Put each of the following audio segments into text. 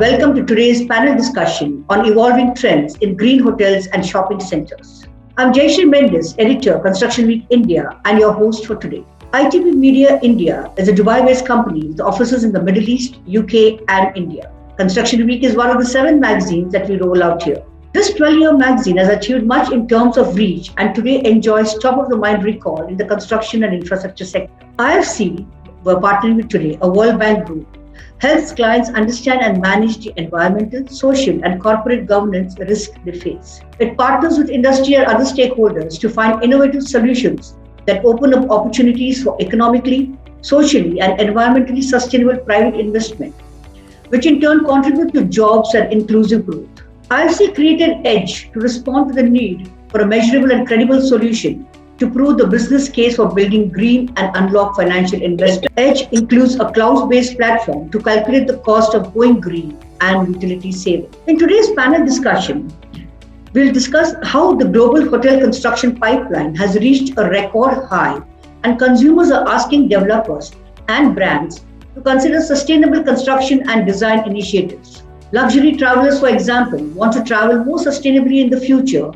welcome to today's panel discussion on evolving trends in green hotels and shopping centers. I'm Jayshree Mendes, editor, Construction Week India, and your host for today. ITP Media India is a Dubai-based company with offices in the Middle East, UK, and India. Construction Week is one of the 7 magazines that we roll out here. This 12-year magazine has achieved much in terms of reach and today enjoys top-of-the-mind recall in the construction and infrastructure sector. IFC, we're partnering with today, a World Bank group, helps clients understand and manage the environmental, social, and corporate governance risks they face. It partners with industry and other stakeholders to find innovative solutions that open up opportunities for economically, socially, and environmentally sustainable private investment, which in turn contribute to jobs and inclusive growth. IFC created EDGE to respond to the need for a measurable and credible solution to prove the business case for building green and unlock financial investment. EDGE includes a cloud-based platform to calculate the cost of going green and utility saving. In today's panel discussion, we'll discuss how the global hotel construction pipeline has reached a record high and consumers are asking developers and brands to consider sustainable construction and design initiatives. Luxury travelers, for example, want to travel more sustainably in the future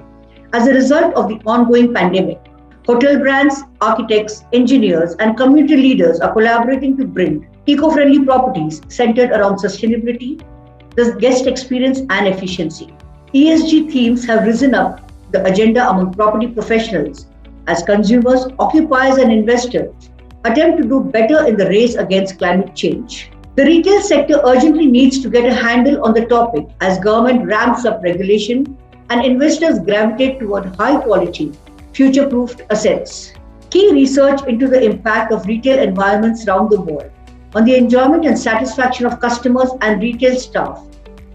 as a result of the ongoing pandemic. Hotel brands, architects, engineers, and community leaders are collaborating to bring eco-friendly properties centered around sustainability, the guest experience, and efficiency. ESG themes have risen up the agenda among property professionals as consumers, occupiers, and investors attempt to do better in the race against climate change. The retail sector urgently needs to get a handle on the topic as government ramps up regulation and investors gravitate toward high-quality, future-proofed assets. Key research into the impact of retail environments around the world on the enjoyment and satisfaction of customers and retail staff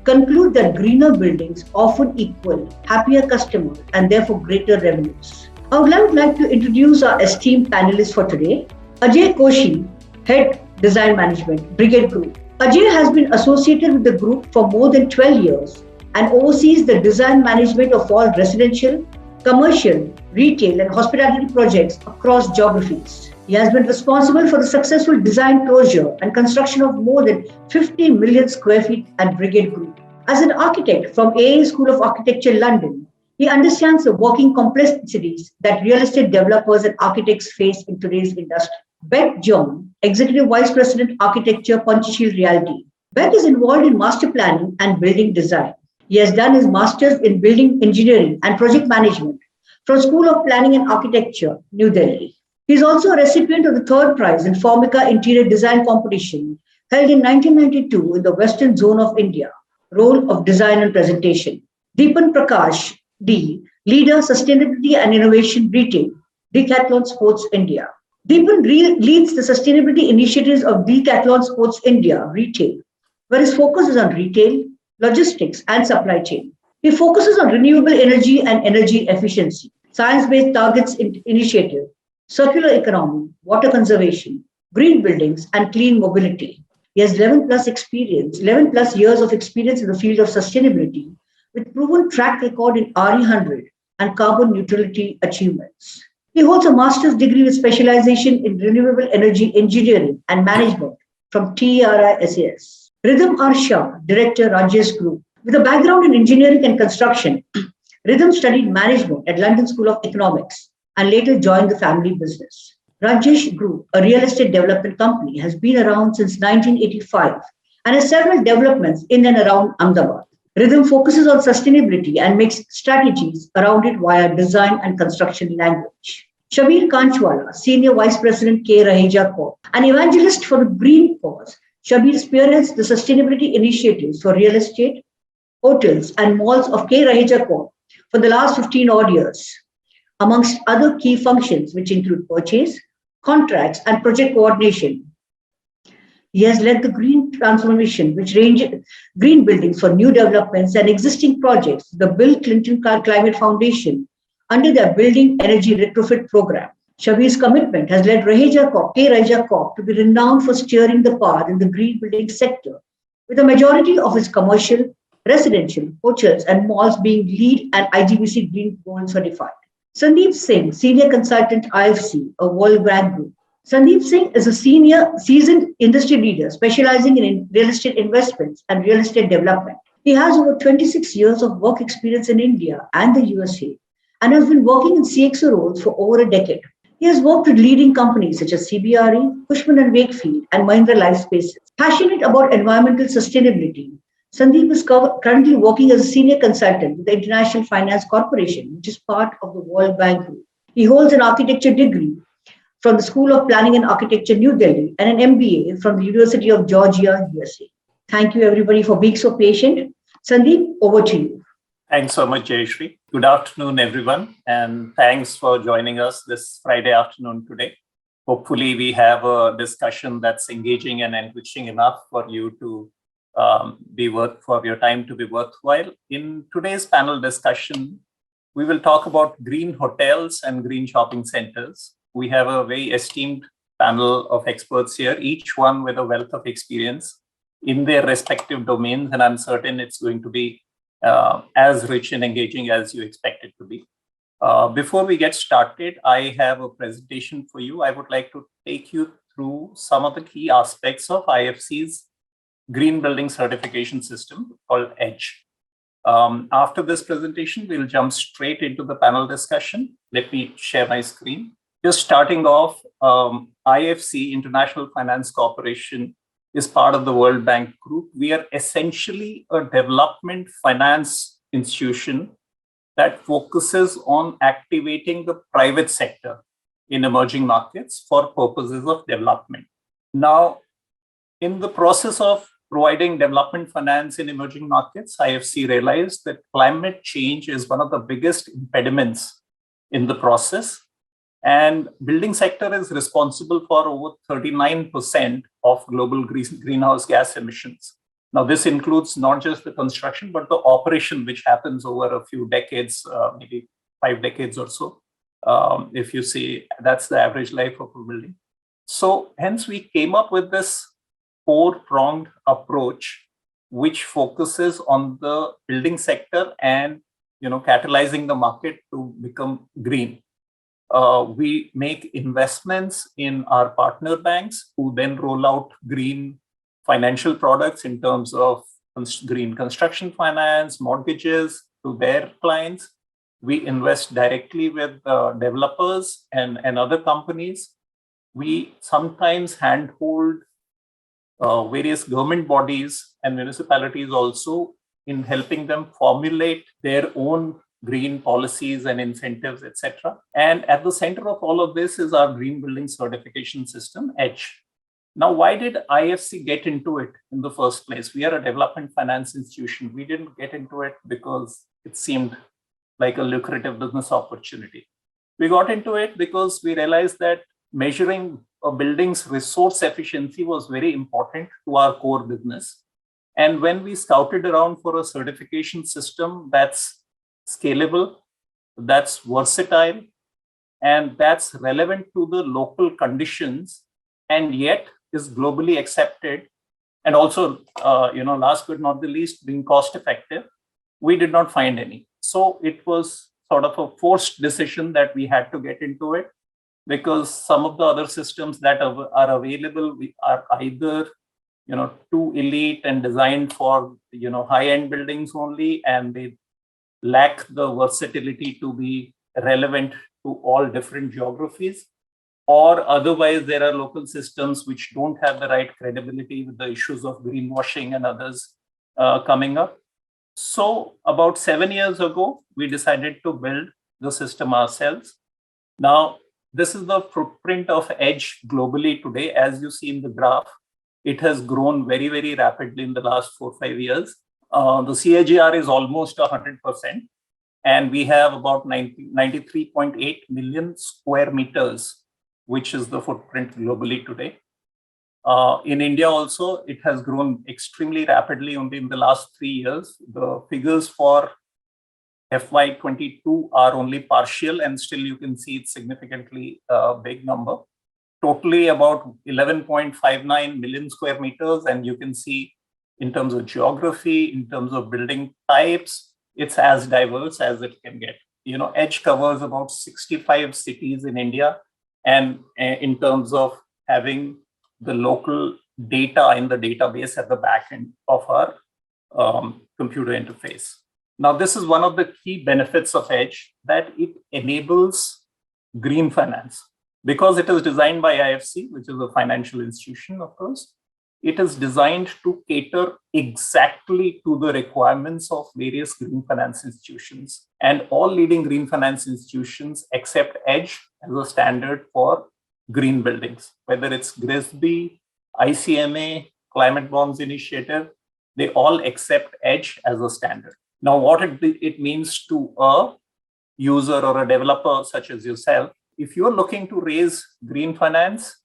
conclude that greener buildings often equal happier customers and therefore greater revenues. I would like to introduce our esteemed panelists for today. Ajay Koshi, Head Design Management, Brigade Group. Ajay has been associated with the group for more than 12 years and oversees the design management of all residential, commercial, retail, and hospitality projects across geographies. He has been responsible for the successful design closure and construction of more than 50 million square feet at Brigade Group. As an architect from AA School of Architecture, London, he understands the working complexities that real estate developers and architects face in today's industry. Beck John, Executive Vice President, Architecture, Pontyfield Realty. Beck is involved in master planning and building design. He has done his master's in building engineering and project management from School of Planning and Architecture, New Delhi. He is also a recipient of the 3rd prize in Formica Interior Design Competition held in 1992 in the Western Zone of India, role of design and presentation. Deepan Prakash, D, Leader, Sustainability and Innovation, Retail, Decathlon Sports India. Deepan leads the sustainability initiatives of Decathlon Sports India, Retail, where his focus is on retail, logistics, and supply chain. He focuses on renewable energy and energy efficiency, science-based targets initiative, circular economy, water conservation, green buildings, and clean mobility. He has 11 plus years of experience in the field of sustainability with proven track record in RE100 and carbon neutrality achievements. He holds a master's degree with specialization in renewable energy engineering and management from TERI SAS. Rhythm R. Shah, Director, Rajesh Group. With a background in engineering and construction, Rhythm studied management at London School of Economics and later joined the family business. Rajesh Group, a real estate development company, has been around since 1985 and has several developments in and around Ahmedabad. Rhythm focuses on sustainability and makes strategies around it via design and construction language. Shabir Kanchwala, Senior Vice President, K. Raheja Corp. An evangelist for the green cause, Shabir spearheads the sustainability initiatives for real estate, hotels, and malls of K. Raheja Corp. For the last 15 odd years, amongst other key functions, which include purchase, contracts, and project coordination. He has led the green transformation, which ranges green buildings for new developments and existing projects, the Bill Clinton Climate Foundation, under their Building Energy Retrofit program. Shabir's commitment has led Raheja Corp, K. Raheja Corp, to be renowned for steering the path in the green building sector, with a majority of its commercial, residential, hotels, and malls being LEED and IGBC Green Gold certified. Sandeep Singh, Senior Consultant, IFC, a World Bank Group. Sandeep Singh is a senior seasoned industry leader specializing in real estate investments and real estate development. He has over 26 years of work experience in India and the USA and has been working in CXO roles for over a decade. He has worked with leading companies such as CBRE, Cushman and Wakefield, and Mahindra Life Spaces. Passionate about environmental sustainability, Sandeep is currently working as a senior consultant with the International Finance Corporation, which is part of the World Bank Group. He holds an architecture degree from the School of Planning and Architecture, New Delhi, and an MBA from the University of Georgia, USA. Thank you, everybody, for being so patient. Sandeep, over to you. Thanks so much, Jayashree. Good afternoon, everyone, and thanks for joining us this Friday afternoon today. Hopefully, we have a discussion that's engaging and enriching enough for you to for your time to be worthwhile. In today's panel discussion, we will talk about green hotels and green shopping centers. We have a very esteemed panel of experts here, each one with a wealth of experience in their respective domains, and I'm certain it's going to be as rich and engaging as you expect it to be. Before we get started, I have a presentation for you. I would like to take you through some of the key aspects of IFC's Green Building Certification System called EDGE. After this presentation, we'll jump straight into the panel discussion. Let me share my screen. Just starting off, IFC, International Finance Corporation, is part of the World Bank Group. We are essentially a development finance institution that focuses on activating the private sector in emerging markets for purposes of development. Now, in the process of providing development finance in emerging markets, IFC realized that climate change is one of the biggest impediments in the process. And building sector is responsible for over 39% of global greenhouse gas emissions. Now, this includes not just the construction, but the operation, which happens over a few decades, maybe 5 decades or so. If you see, that's the average life of a building. So hence, we came up with this 4-pronged approach, which focuses on the building sector and catalyzing the market to become green. We make investments in our partner banks who then roll out green financial products in terms of green construction finance, mortgages to their clients. We invest directly with developers and other companies. We sometimes handhold various government bodies and municipalities also in helping them formulate their own green policies and incentives, etc. And at the center of all of this is our Green Building Certification System, EDGE. Now, why did IFC get into it in the first place? We are a development finance institution. We didn't get into it because it seemed like a lucrative business opportunity. We got into it because we realized that measuring a building's resource efficiency was very important to our core business. And when we scouted around for a certification system that's scalable, that's versatile, and that's relevant to the local conditions, and yet is globally accepted, and also, last but not the least, being cost effective, we did not find any. So it was sort of a forced decision that we had to get into it, because some of the other systems that are available are either too elite and designed for high-end buildings only, and they lack the versatility to be relevant to all different geographies, or otherwise there are local systems which don't have the right credibility with the issues of greenwashing and others coming up. So about 7 years ago, we decided to build the system ourselves. Now, this is the footprint of EDGE globally today. As you see in the graph, it has grown very, very rapidly in the last 4 or 5 years. The CAGR is almost 100%, and we have about 93.8 million square meters, which is the footprint globally today. In India also, it has grown extremely rapidly only in the last 3 years. The figures for FY22 are only partial, and still you can see it's significantly big number. Totally about 11.59 million square meters, and you can see in terms of geography, in terms of building types, it's as diverse as it can get. EDGE covers about 65 cities in India and in terms of having the local data in the database at the back end of our computer interface. Now, this is one of the key benefits of Edge, that it enables green finance. Because it is designed by IFC, which is a financial institution, of course, it is designed to cater exactly to the requirements of various green finance institutions. And all leading green finance institutions accept Edge as a standard for green buildings, whether it's GRISB, ICMA, Climate Bonds Initiative, they all accept Edge as a standard. Now, what it means to a user or a developer such as yourself, if you're looking to raise green finance,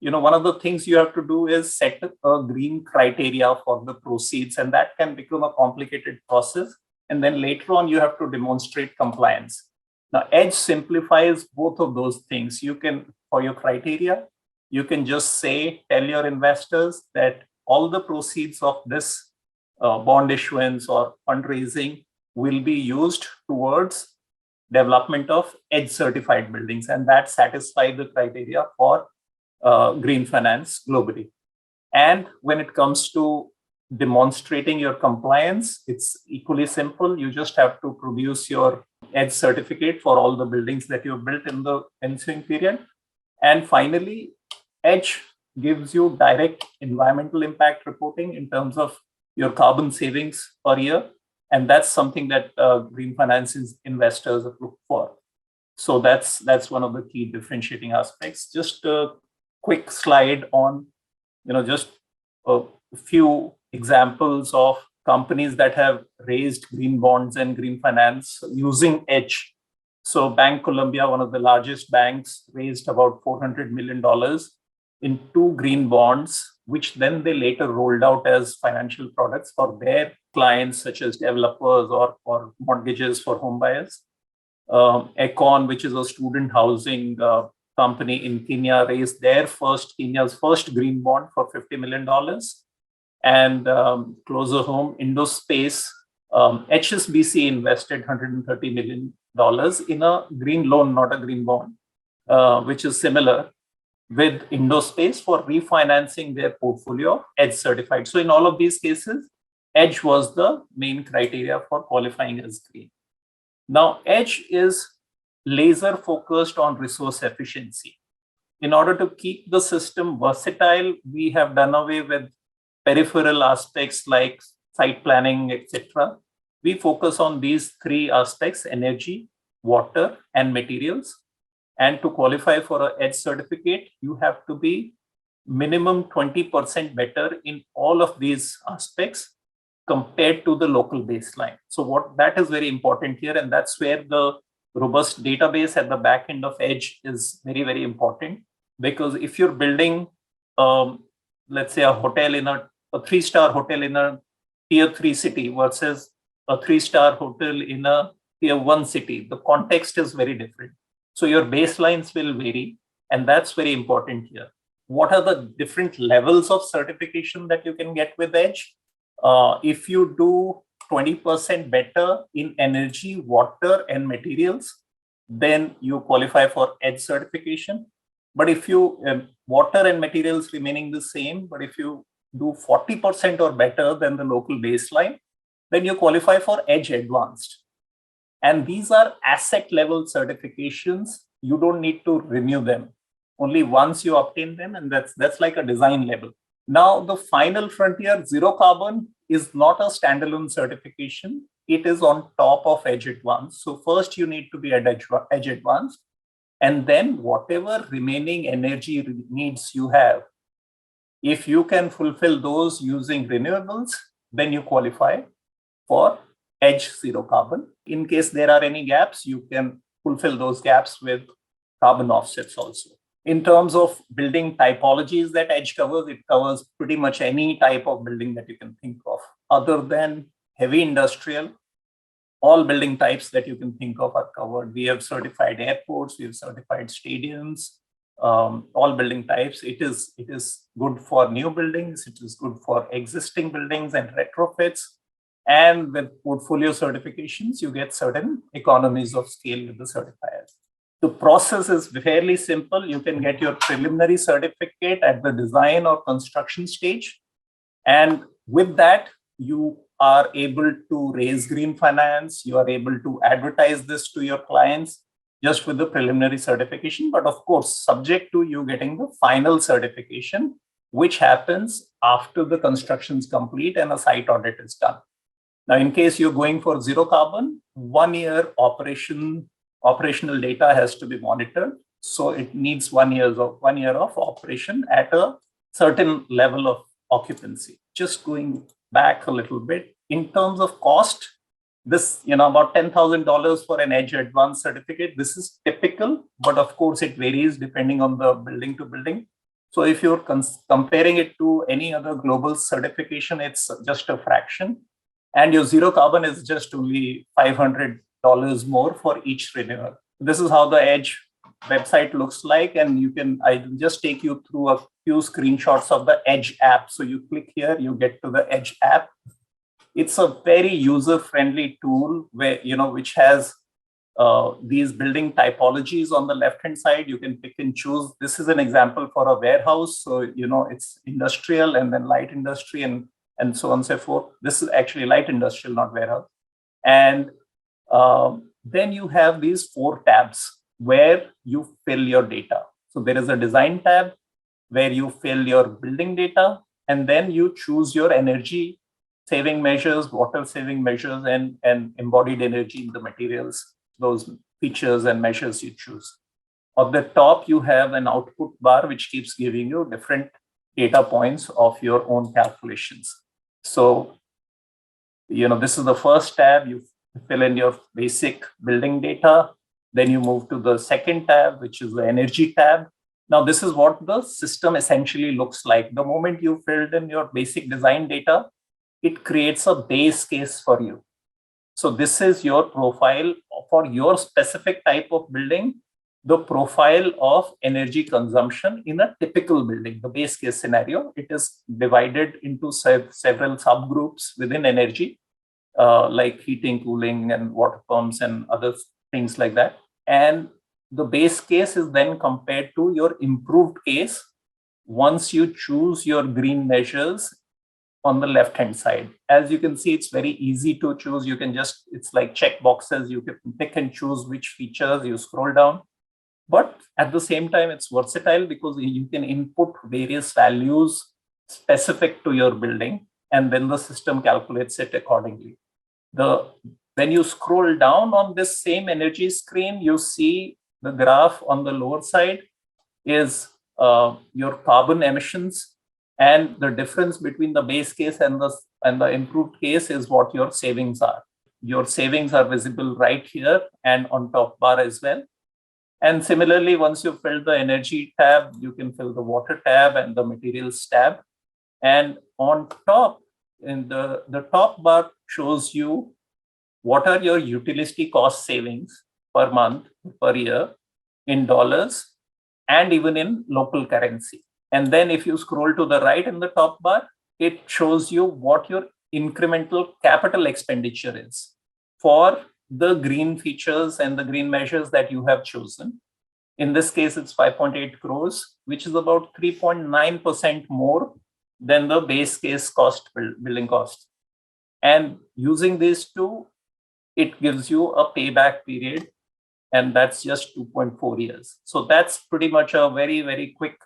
one of the things you have to do is set a green criteria for the proceeds, and that can become a complicated process. And then later on, you have to demonstrate compliance. Now, Edge simplifies both of those things. You can, for your criteria, you can just tell your investors that all the proceeds of this bond issuance or fundraising will be used towards development of Edge certified buildings, and that satisfies the criteria for green finance globally. And when it comes to demonstrating your compliance, it's equally simple. You just have to produce your Edge certificate for all the buildings that you've built in the ensuing period. And finally, Edge gives you direct environmental impact reporting in terms of your carbon savings per year. And that's something that green finance investors look for. So that's one of the key differentiating aspects. Just a quick slide on, just a few examples of companies that have raised green bonds and green finance using Edge. So Bank Colombia, one of the largest banks, raised about $400 million in 2 green bonds, which then they later rolled out as financial products for their clients, such as developers or mortgages for home buyers. Econ, which is a student housing company in Kenya, raised Kenya's first green bond for $50 million. And closer home, Indospace, HSBC invested $130 million in a green loan, not a green bond, which is similar with Indospace for refinancing their portfolio Edge certified. So in all of these cases, Edge was the main criteria for qualifying as green. Now, Edge is laser focused on resource efficiency. In order to keep the system versatile, we have done away with peripheral aspects like site planning, etc. We focus on these 3 aspects: energy, water, and materials. And to qualify for an Edge certificate, you have to be minimum 20% better in all of these aspects compared to the local baseline. So that is very important here, and that's where the robust database at the back end of Edge is very, very important. Because if you're building, let's say, a hotel a 3-star hotel in a tier 3 city versus a 3-star hotel in a tier 1 city, the context is very different. So your baselines will vary, and that's very important here. What are the different levels of certification that you can get with Edge? If you do 20% better in energy, water, and materials, then you qualify for Edge certification. But if you water and materials remaining the same, but if you do 40% or better than the local baseline, then you qualify for Edge Advanced. And these are asset level certifications. You don't need to renew them. Only once you obtain them, and that's like a design level. Now, the final frontier, zero carbon, is not a standalone certification. It is on top of Edge Advanced. So first you need to be at Edge Advanced, and then whatever remaining energy needs you have, if you can fulfill those using renewables, then you qualify for Edge Zero Carbon. In case there are any gaps, you can fulfill those gaps with carbon offsets also. In terms of building typologies that Edge covers, it covers pretty much any type of building that you can think of. Other than heavy industrial, all building types that you can think of are covered. We have certified airports, we have certified stadiums, all building types. It is good for new buildings, it is good for existing buildings and retrofits. And with portfolio certifications, you get certain economies of scale with the certifiers. The process is fairly simple. You can get your preliminary certificate at the design or construction stage. And with that, you are able to raise green finance. You are able to advertise this to your clients just with the preliminary certification. But of course, subject to you getting the final certification, which happens after the construction is complete and a site audit is done. Now, in case you're going for zero carbon, 1 year operational data has to be monitored. So it needs 1 year of operation at a certain level of occupancy. Just going back a little bit, in terms of cost, this, about $10,000 for an Edge Advanced certificate. This is typical, but of course it varies depending on the building to building. So if you're comparing it to any other global certification, it's just a fraction. And your zero carbon is just only $500 more for each renewal. This is how the Edge website looks like. And I'll just take you through a few screenshots of the Edge app. So you click here, you get to the Edge app. It's a very user-friendly tool which has these building typologies on the left-hand side. You can pick and choose. This is an example for a warehouse. So, it's industrial and then light industry and so on and so forth. This is actually light industrial, not warehouse. And then you have these 4 tabs where you fill your data. So there is a design tab where you fill your building data, and then you choose your energy saving measures, water saving measures, and embodied energy in the materials, those features and measures you choose. At the top, you have an output bar, which keeps giving you different data points of your own calculations. So, this is the first tab. You fill in your basic building data. Then you move to the second tab, which is the energy tab. Now, this is what the system essentially looks like. The moment you filled in your basic design data, it creates a base case for you. So this is your profile for your specific type of building, the profile of energy consumption in a typical building, the base case scenario. It is divided into several subgroups within energy, like heating, cooling, and water pumps and other things like that. And the base case is then compared to your improved case once you choose your green measures on the left-hand side. As you can see, it's very easy to choose. It's like check boxes. You can pick and choose which features. You scroll down. But at the same time, it's versatile because you can input various values specific to your building, and then the system calculates it accordingly. When you scroll down on this same energy screen, you see the graph on the lower side is your carbon emissions, and the difference between the base case and the improved case is what your savings are. Your savings are visible right here and on top bar as well. And similarly, once you've filled the energy tab, you can fill the water tab and the materials tab. And on top, in the top bar shows you what are your utility cost savings per month, per year in dollars, and even in local currency. And then if you scroll to the right in the top bar, it shows you what your incremental capital expenditure is for the green features and the green measures that you have chosen. In this case, it's 5.8 crores, which is about 3.9% more than the base case cost, building cost. And using these two, it gives you a payback period, and that's just 2.4 years. So that's pretty much a very, very quick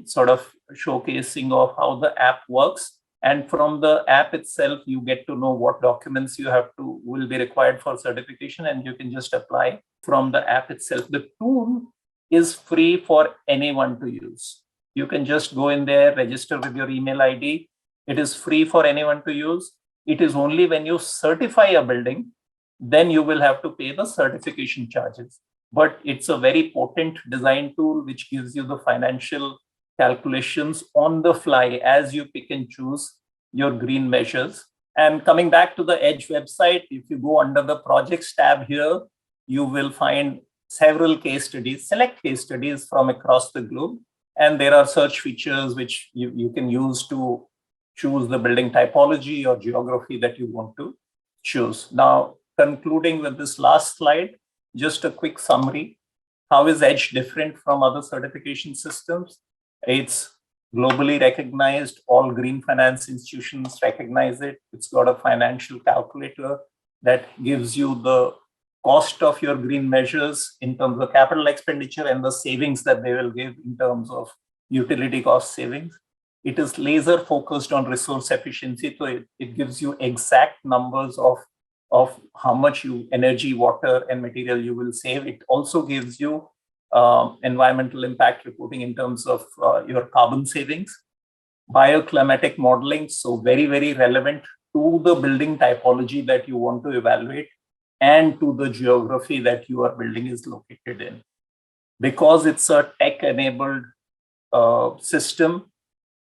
sort of showcasing of how the app works. And from the app itself, you get to know what documents will be required for certification, and you can just apply from the app itself. The tool is free for anyone to use. You can just go in there, register with your email ID. It is free for anyone to use. It is only when you certify a building, then you will have to pay the certification charges. But it's a very potent design tool which gives you the financial calculations on the fly as you pick and choose your green measures. And coming back to the Edge website, if you go under the projects tab here, you will find several case studies, select case studies from across the globe. And there are search features which you can use to choose the building typology or geography that you want to choose. Now, concluding with this last slide, just a quick summary. How is EDGE different from other certification systems? It's globally recognized. All green finance institutions recognize it. It's got a financial calculator that gives you the cost of your green measures in terms of capital expenditure and the savings that they will give in terms of utility cost savings. It is laser focused on resource efficiency. So it gives you exact numbers of how much energy, water, and material you will save. It also gives you environmental impact reporting in terms of your carbon savings. Bioclimatic modeling, so very, very relevant to the building typology that you want to evaluate and to the geography that your building is located in. Because it's a tech-enabled system,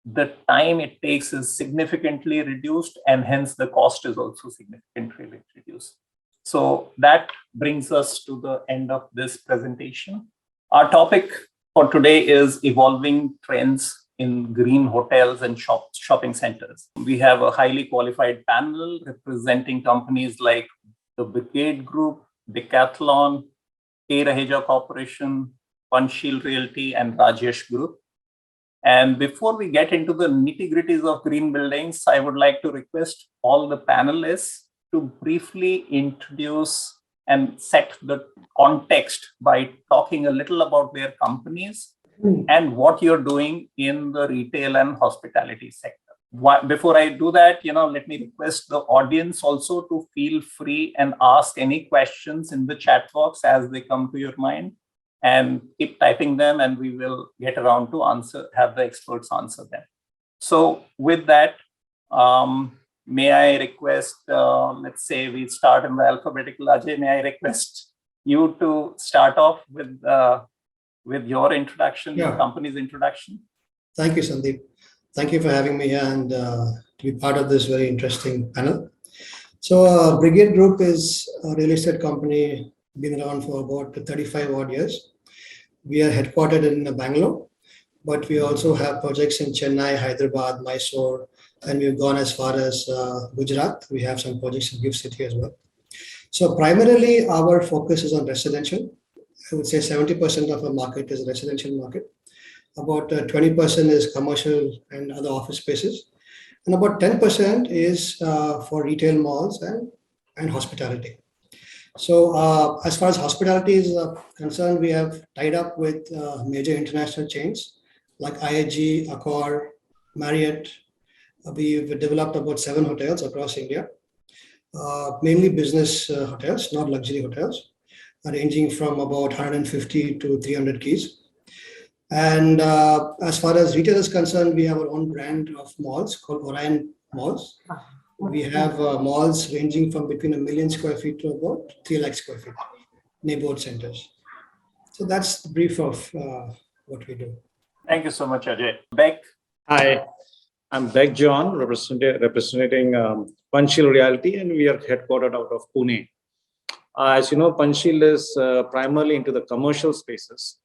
the time it takes is significantly reduced, and hence the cost is also significantly reduced. So that brings us to the end of this presentation. Our topic for today is evolving trends in green hotels and shopping centers. We have a highly qualified panel representing companies like the Brigade Group, Decathlon, A. Raheja Corporation, Panchsheel Realty, and Rajesh Group. And before we get into the nitty-gritties of green buildings, I would like to request all the panelists to briefly introduce and set the context by talking a little about their companies and what you're doing in the retail and hospitality sector. Before I do that, let me request the audience also to feel free and ask any questions in the chat box as they come to your mind, and keep typing them, and we will get around to have the experts answer them. So with that, may I request, let's say we start in the alphabetical. Ajay, may I request you to start off with your introduction, your company's introduction? Thank you, Sandeep. Thank you for having me here and to be part of this very interesting panel. So Brigade Group is a real estate company, been around for about 35 odd years. We are headquartered in Bangalore, but we also have projects in Chennai, Hyderabad, Mysore, and we've gone as far as Gujarat. We have some projects in GIFT City as well. So primarily our focus is on residential. I would say 70% of our market is residential market. About 20% is commercial and other office spaces. And about 10% is for retail malls and hospitality. So as far as hospitality is concerned, we have tied up with major international chains like IHG, Accor, Marriott. We've developed about 7 hotels across India, mainly business hotels, not luxury hotels, ranging from about 150 to 300 keys. And as far as retail is concerned, we have our own brand of malls called Orion Malls. We have malls ranging from between 1 million square feet to about 3 lakh square feet, neighborhood centers. So that's the brief of what we do. Thank you so much, Ajay. Beck. Hi, I'm Beck John, representing Panchsheel Realty, and we are headquartered out of Pune. As you know, Panchsheel is primarily into the commercial spaces.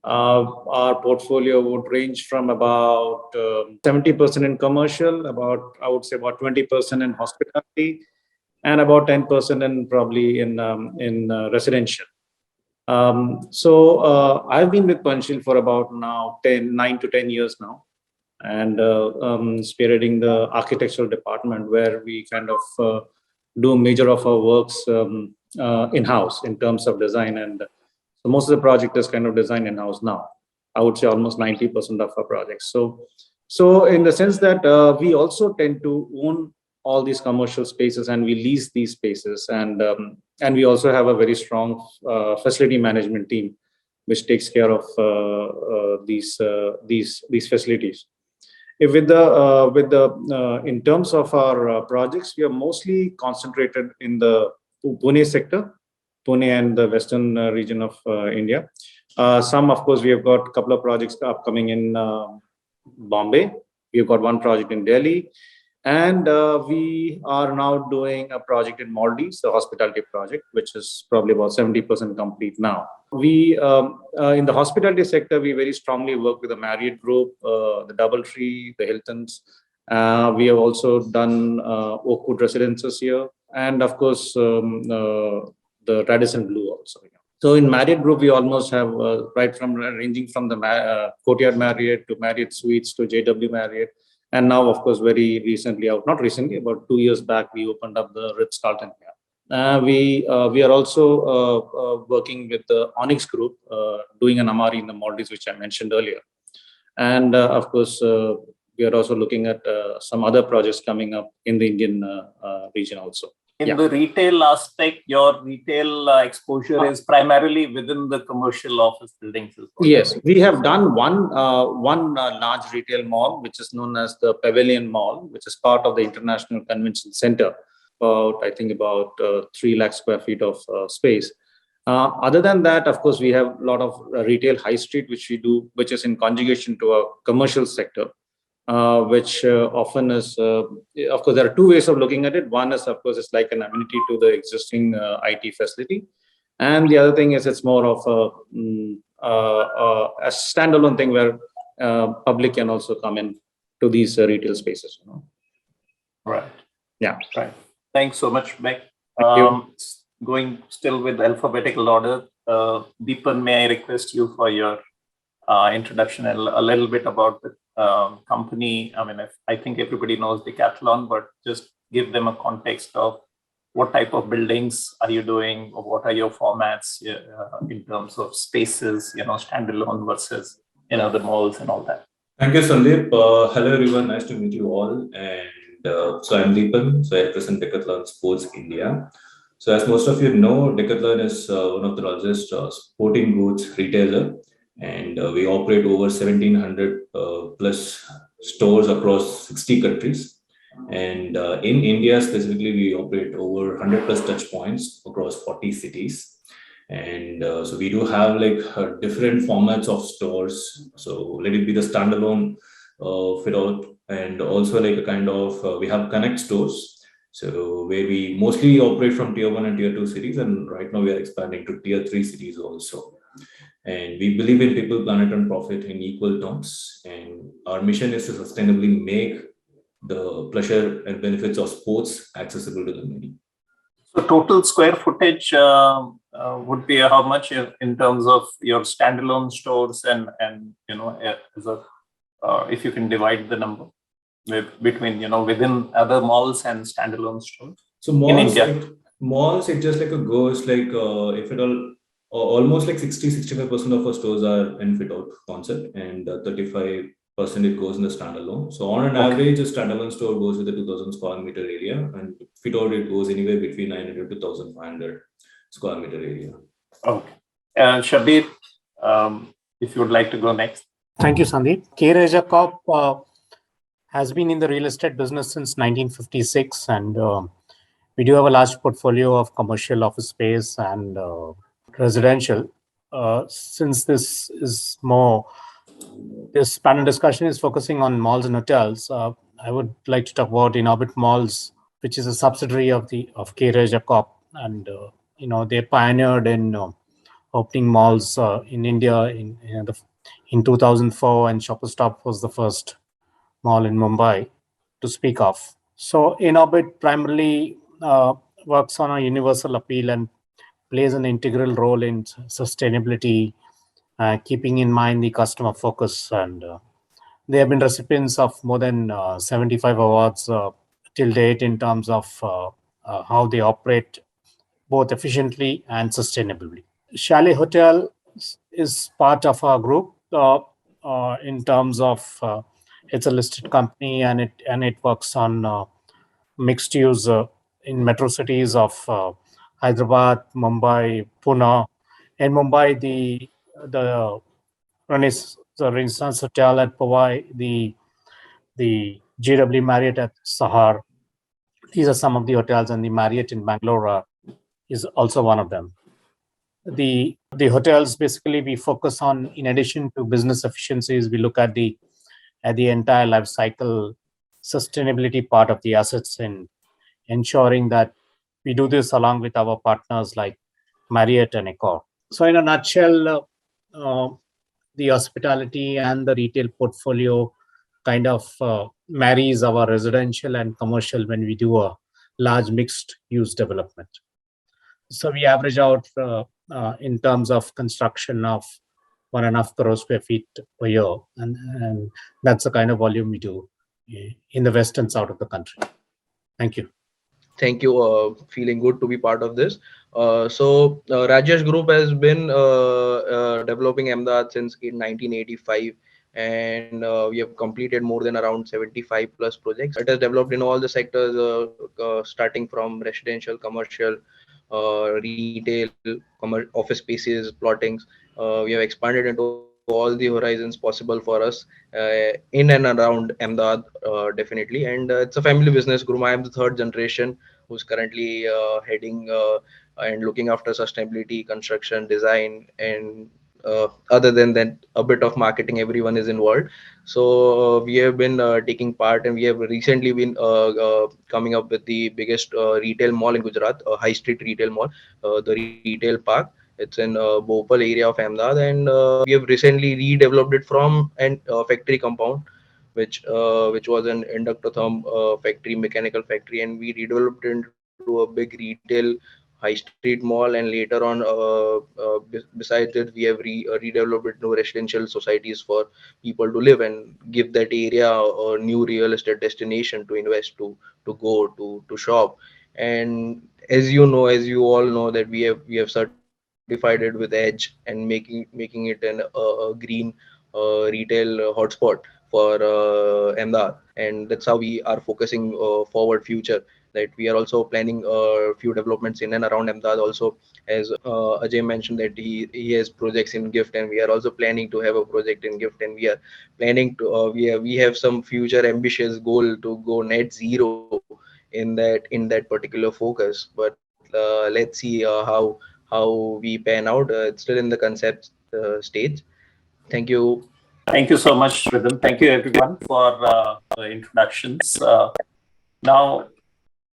Our portfolio would range from about 70% in commercial, I would say about 20% in hospitality, and about 10% in probably in residential. So I've been with Panchsheel for about now 9 to 10 years now, and spearheading the architectural department, where we kind of do major of our works in-house in terms of design. And so most of the project is kind of designed in-house now. I would say almost 90% of our projects. So in the sense that we also tend to own all these commercial spaces and we lease these spaces, and we also have a very strong facility management team which takes care of these facilities. In terms of our projects, we are mostly concentrated in the Pune sector, Pune and the western region of India. Some, of course, we have got a couple of projects upcoming in Bombay. We've got one project in Delhi, and we are now doing a project in Maldives, the hospitality project, which is probably about 70% complete now. We, in the hospitality sector, we very strongly work with the Marriott Group, the DoubleTree, the Hiltons. We have also done Oakwood Residences here, and of course, the Radisson Blu also. So in Marriott Group, we almost have right from ranging from the Courtyard Marriott to Marriott Suites to JW Marriott. And now, of course, very recently, not recently, about 2 years back, we opened up the Ritz-Carlton here. We are also working with the Onyx Group, doing an Amari in the Maldives, which I mentioned earlier. And of course, we are also looking at some other projects coming up in the Indian region also. In the retail aspect, your retail exposure is primarily within the commercial office buildings. Yes, we have done one large retail mall, which is known as the Pavilion Mall, which is part of the International Convention Center. I think about 3 lakh square feet of space. Other than that, of course, we have a lot of retail high street, which we do, which is in conjugation to a commercial sector. Which often is, of course, there are 2 ways of looking at it. One is, of course, it's like an amenity to the existing IT facility. And the other thing is it's more of a standalone thing where public can also come in to these retail spaces. Right. Yeah. Right. Thanks so much, Beck. Thank you. Going still with alphabetical order, Deepan, may I request you for your introduction and a little bit about the company. I mean, I think everybody knows Decathlon, but just give them a context of what type of buildings are you doing, or what are your formats in terms of spaces, standalone versus the malls and all that. Thank you, Sandeep. Hello, everyone. Nice to meet you all. And so I'm Deepan. So I represent Decathlon Sports India. So as most of you know, Decathlon is one of the largest sporting goods retailer. And we operate over 1,700 plus stores across 60 countries. And in India specifically, we operate over 100 plus touch points across 40 cities. And so we do have like different formats of stores. So let it be the standalone fit out, and also like a kind of, we have connect stores. So where we mostly operate from tier 1 and tier 2 cities. And right now we are expanding to tier 3 cities also. And we believe in people, planet, and profit in equal terms. And our mission is to sustainably make the pleasure and benefits of sports accessible to the many. So total square footage would be how much in terms of your standalone stores and as a, if you can divide the number between within other malls and standalone stores. So malls, it just like a goes like if it all. Almost like 60-65% of our stores are in fit out concept, and 35% it goes in the standalone. So on an average, a standalone store goes with a 2,000 square meter area, and fit out it goes anywhere between 900 to 1,500 square meter area. Okay. Shabir, if you would like to go next. Thank you, Sandeep. K. Raja Corp has been in the real estate business since 1956, and we do have a large portfolio of commercial office space and residential. Since this panel discussion is focusing on malls and hotels, I would like to talk about Inorbit Malls, which is a subsidiary of K. Raja Corp, and they pioneered in opening malls in India in 2004, and Shoppers Stop was the first mall in Mumbai to speak of. So Inorbit primarily works on a universal appeal and plays an integral role in sustainability, keeping in mind the customer focus. And they have been recipients of more than 75 awards till date in terms of how they operate both efficiently and sustainably. Chalet Hotel is part of our group in terms of it's a listed company, and it works on mixed use in metro cities of Hyderabad, Mumbai, Pune. In Mumbai, the Renaissance Hotel at Powai, the JW Marriott at Sahar. These are some of the hotels, and the Marriott in Bangalore is also one of them. The hotels, basically, we focus on, in addition to business efficiencies, we look at the entire life cycle sustainability part of the assets, and ensuring that we do this along with our partners like Marriott and Accor. So in a nutshell, the hospitality and the retail portfolio kind of marries our residential and commercial when we do a large mixed use development. So we average out in terms of construction of 1.5 crore square feet per year. And that's the kind of volume we do in the western side of the country. Thank you. Thank you. Feeling good to be part of this. Rajesh Group has been developing Ahmedabad since 1985, and we have completed more than around 75 plus projects. It has developed in all the sectors, starting from residential, commercial, retail, office spaces, plottings. We have expanded into all the horizons possible for us in and around Ahmedabad, definitely. And it's a family business. Guru, I am the third generation who's currently heading and looking after sustainability, construction, design, and other than that, a bit of marketing. Everyone is involved. So we have been taking part, and we have recently been coming up with the biggest retail mall in Gujarat, a high street retail mall, the Retail Park. It's in Bhopal area of Ahmedabad, and we have recently redeveloped it from an factory compound, which was an inductotherm factory, mechanical factory, and we redeveloped it into a big retail high street mall. And later on, besides it, we have redeveloped it into residential societies for people to live, and give that area a new real estate destination to invest, to go to shop. And as you all know, that we have certified it with edge, and making it a green retail hotspot for Ahmedabad. And that's how we are focusing forward future, that we are also planning a few developments in and around Ahmedabad also. As Ajay mentioned, that he has projects in GIFT, and we are also planning to have a project in GIFT, and we are planning to we have some future ambitious goal to go net zero in that particular focus. But let's see how we pan out. It's still in the concept stage. Thank you. Thank you so much, Rhythm. Thank you, everyone, for the introductions. Now,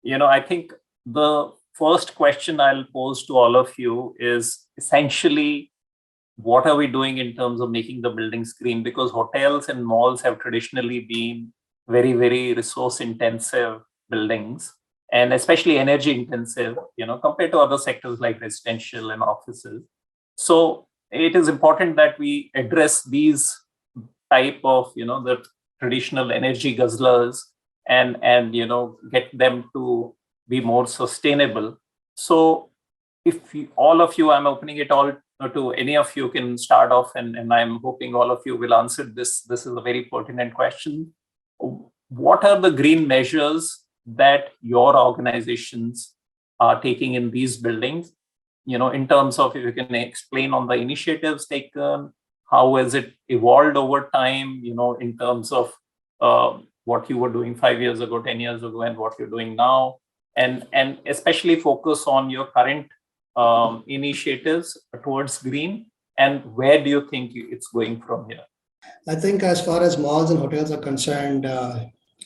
I think the first question I'll pose to all of you is essentially, what are we doing in terms of making the buildings green? Because hotels and malls have traditionally been very, very resource intensive buildings, and especially energy intensive, compared to other sectors like residential and offices. So it is important that we address these type of, the traditional energy guzzlers, and get them to be more sustainable. So if all of you, I'm opening it all to any of you, can start off, and I'm hoping all of you will answer this. This is a very pertinent question. What are the green measures that your organizations are taking in these buildings? In terms of, if you can explain on the initiatives taken, how has it evolved over time, in terms of what you were doing 5 years ago, 10 years ago, and what you're doing now, and especially focus on your current initiatives towards green, and where do you think it's going from here? I think as far as malls and hotels are concerned,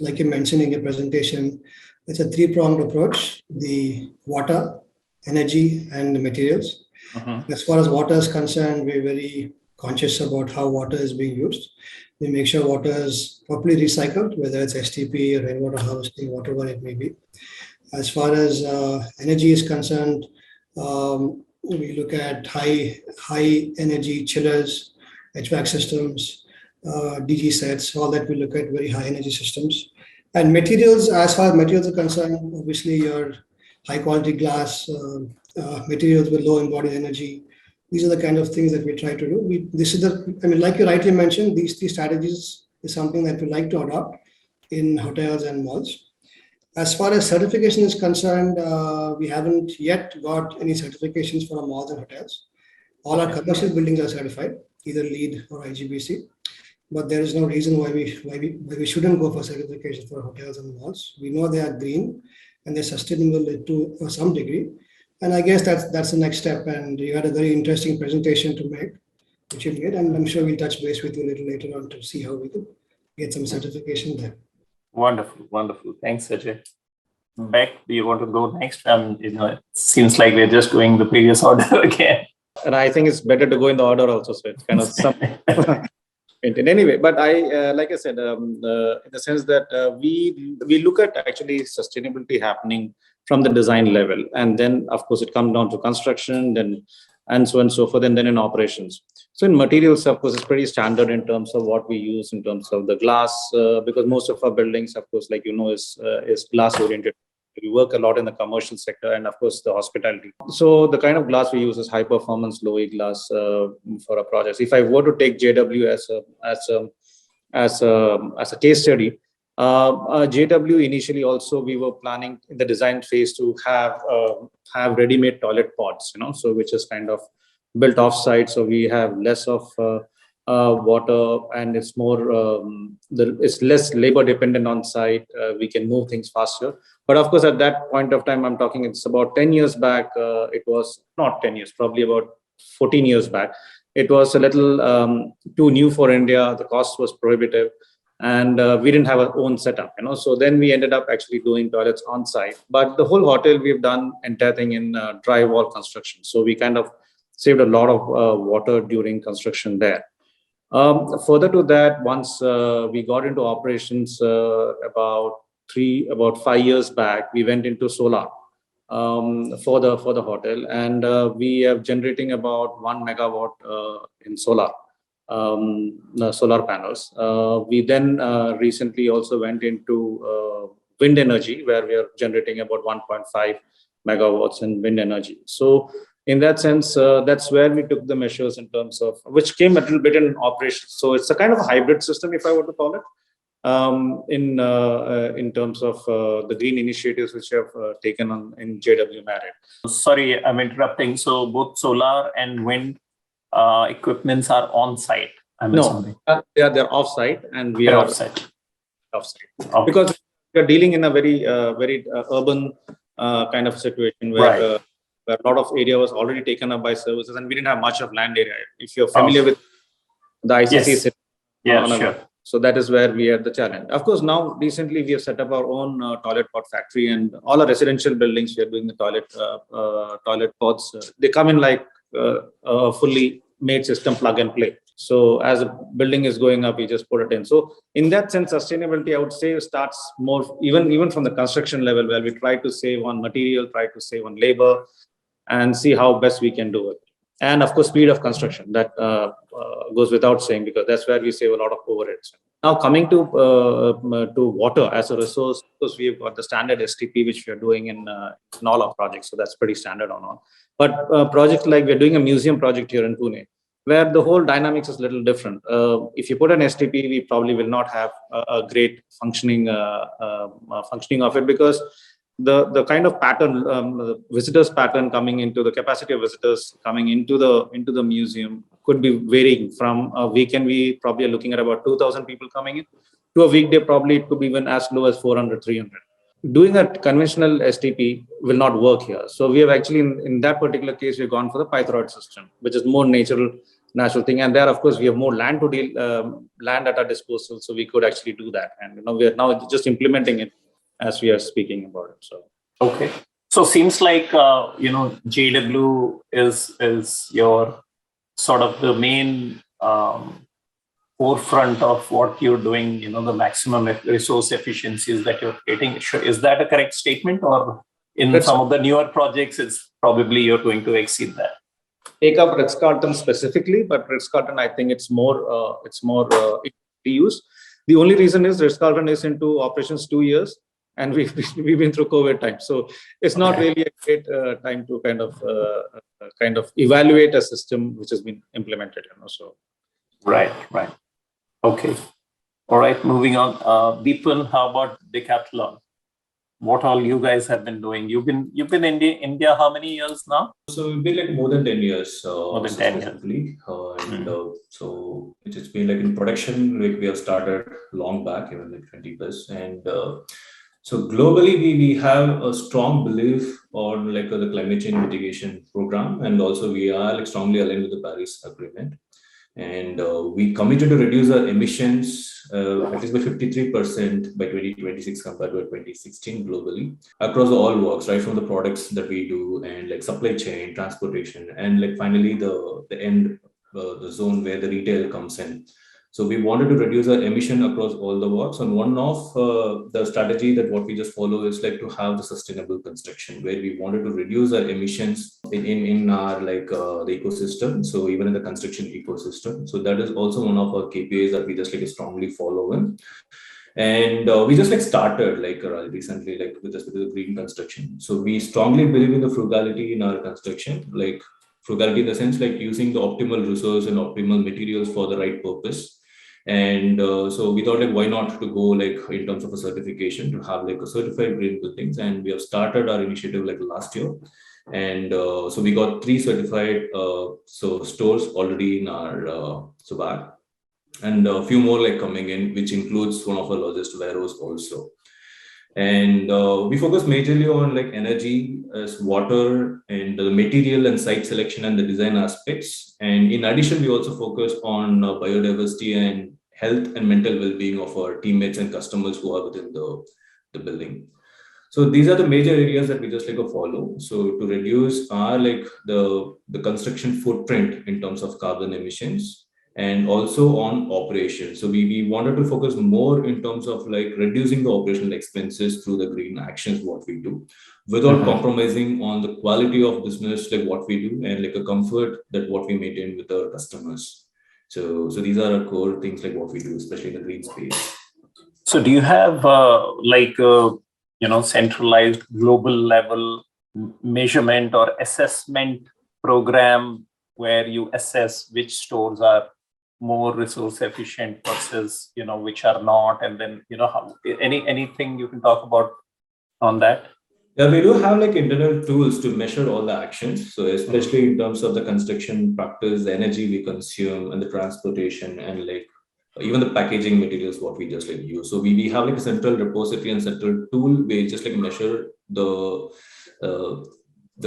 like you mentioned in your presentation, it's a three-pronged approach: the water, energy, and the materials. As far as water is concerned, we're very conscious about how water is being used. We make sure water is properly recycled, whether it's STP or rainwater harvesting, whatever it may be. As far as energy is concerned, we look at high energy chillers, HVAC systems, DG sets, all that we look at very high energy systems. And materials, as far as materials are concerned, obviously your high quality glass, materials with low embodied energy. These are the kind of things that we try to do. Like you rightly mentioned, these three strategies is something that we like to adopt in hotels and malls. As far as certification is concerned, we haven't yet got any certifications for our malls and hotels. All our commercial buildings are certified, either LEED or IGBC. But there is no reason why we shouldn't go for certification for hotels and malls. We know they are green and they're sustainable to some degree. And I guess that's the next step. And you had a very interesting presentation to make, which you made, and I'm sure we'll touch base with you a little later on to see how we can get some certification there. Wonderful, wonderful. Thanks, Ajay. Beck, do you want to go next? It seems like we're just going the previous order again. And I think it's better to go in the order also. So it's kind of some. Anyway, but like I said, in the sense that we look at actually sustainability happening from the design level, and then of course it comes down to construction, then and so on and so forth, and then in operations. So in materials, of course, it's pretty standard in terms of what we use in terms of the glass, because most of our buildings, of course, like is glass oriented. We work a lot in the commercial sector and, of course, the hospitality. So the kind of glass we use is high performance low E glass for our projects. If I were to take JW as a case study, JW initially also we were planning in the design phase to have ready-made toilet pods, so which is kind of built off-site, so we have less of water, and it's more it's less labor dependent on site. We can move things faster. But of course, at that point of time, I'm talking it's about 10 years back. It was not 10 years, probably about 14 years back. It was a little too new for India. The cost was prohibitive, and we didn't have our own setup, So then we ended up actually doing toilets on site. But the whole hotel, we've done entire thing in dry wall construction. So we kind of saved a lot of water during construction there. Further to that, once we got into operations about 5 years back, we went into solar for the hotel, and we are generating about 1 megawatt in solar panels. We then recently also went into wind energy, where we are generating about 1.5 megawatts in wind energy. So in that sense, that's where we took the measures in terms of, which came a little bit in operation. So it's a kind of a hybrid system, if I were to call it, in terms of the green initiatives which have taken on in JW Marriott. Sorry, I'm interrupting. So both solar and wind equipments are on site. No, they're off site, and we are off site. Okay. Because we are dealing in a very urban kind of situation where a lot of area was already taken up by services, and we didn't have much of land area. If you're familiar with the ICC, sure. So that is where we had the challenge. Of course, now recently we have set up our own toilet pod factory, and all our residential buildings we are doing the toilet pods. They come in like a fully made system, plug and play. So as a building is going up, we just put it in. So in that sense, sustainability, I would say, starts more even from the construction level, where we try to save on material, try to save on labor, and see how best we can do it. And of course, speed of construction, that goes without saying, because that's where we save a lot of overheads. Now coming to water as a resource, because we've got the standard STP, which we are doing in all our projects. So that's pretty standard on all. But projects like we're doing a museum project here in Pune, where the whole dynamics is a little different. If you put an STP, we probably will not have a great functioning of it, because the kind of pattern, the visitors pattern coming into the capacity of visitors coming into the museum could be varying. From a weekend, we probably are looking at about 2,000 people coming in, to a weekday, probably it could be even as low as 400, 300. Doing a conventional STP will not work here. So we have actually, in that particular case, we've gone for the Pythroid system, which is more natural thing. And there, of course, we have more land to deal, land at our disposal, so we could actually do that. And we are now just implementing it as we are speaking about it. So okay, so seems like JW is your sort of the main forefront of what you're doing. The maximum resource efficiencies that you're getting. Is that a correct statement, or in some of the newer projects, it's probably you're going to exceed that? Take up Ritz-Carlton specifically, but Ritz-Carlton, I think it's more used. The only reason is Ritz-Carlton is into operations 2 years, and we've been through COVID time, so it's not really a great time to kind of evaluate a system which has been implemented. So right. Okay, all right. Moving on, Deepan, how about Decathlon? What all you guys have been doing? You've been in India how many years now? So we've been like more than 10 years. More than 10 years. And so it's been like in production, like we have started long back, even like 20 plus. And so globally, we have a strong belief on like the climate change mitigation program. And also we are like strongly aligned with the Paris Agreement. And we committed to reduce our emissions at least by 53% by 2026 compared to 2016 globally across all works, right from the products that we do and like supply chain, transportation, and like finally the end, the zone where the retail comes in. So we wanted to reduce our emission across all the works. And one of the strategy that what we just follow is like to have the sustainable construction, where we wanted to reduce our emissions in our the ecosystem. So even in the construction ecosystem. So that is also one of our KPIs that we just like strongly follow in. And we just like started recently with the green construction. So we strongly believe in the frugality in our construction, like frugality in the sense like using the optimal resource and optimal materials for the right purpose. And so we thought like why not to go like in terms of a certification to have like a certified green buildings. And we have started our initiative like last year. And so we got 3 certified stores already in our bag, and a few more like coming in, which includes one of our largest warehouse also. And we focus majorly on like energy as water and the material and site selection and the design aspects. And in addition, we also focus on biodiversity and health and mental well-being of our teammates and customers who are within the building. So these are the major areas that we just like to follow. So to reduce our like the construction footprint in terms of carbon emissions, and also on operations. So we wanted to focus more in terms of like reducing the operational expenses through the green actions, what we do, without compromising on the quality of business, like what we do, and like a comfort that what we maintain with our customers. So these are our core things like what we do, especially in the green space. So do you have centralized global level measurement or assessment program where you assess which stores are more resource efficient versus which are not, and then how, anything you can talk about on that? Yeah, we do have like internal tools to measure all the actions. So especially in terms of the construction practice, the energy we consume, and the transportation, and like even the packaging materials what we just like use. So we have like a central repository and central tool. We just like measure the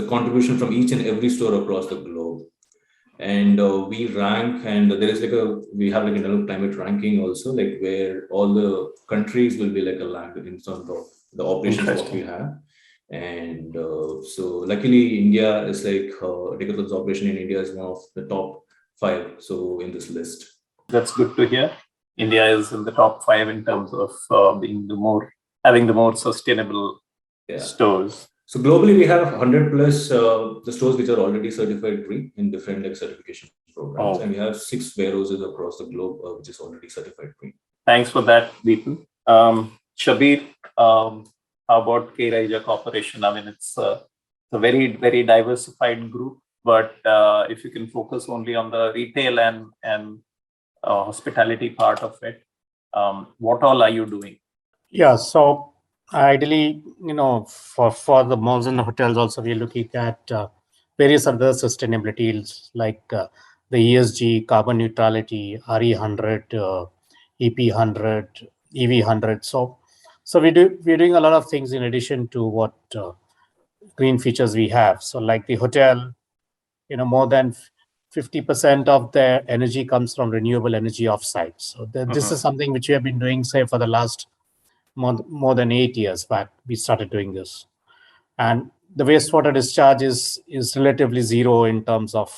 contribution from each and every store across the globe. And we rank, and there is we have like internal climate ranking also, like where all the countries will be like aligned in terms of the operations what we have. And so luckily India is like Decathlon's operation in India is one of the top 5 so in this list. That's good to hear. India is in the top 5 in terms of having the more sustainable stores. So globally, we have 100 plus the stores which are already certified green in different like certification programs, and we have 6 warehouses across the globe which is already certified green. Thanks for that, Deepan. Shabir, how about K. Raija Corporation? I mean, it's a very, very diversified group, but if you can focus only on the retail and hospitality part of it, what all are you doing? Yeah, so ideally, for the malls and the hotels also, we're looking at various other sustainabilities like the ESG, carbon neutrality, RE100, EP100, EV100. So we're doing a lot of things in addition to what green features we have. So like the hotel, more than 50% of their energy comes from renewable energy offsite. So this is something which we have been doing, say, for the last more than 8 years back. We started doing this, and the wastewater discharge is relatively zero in terms of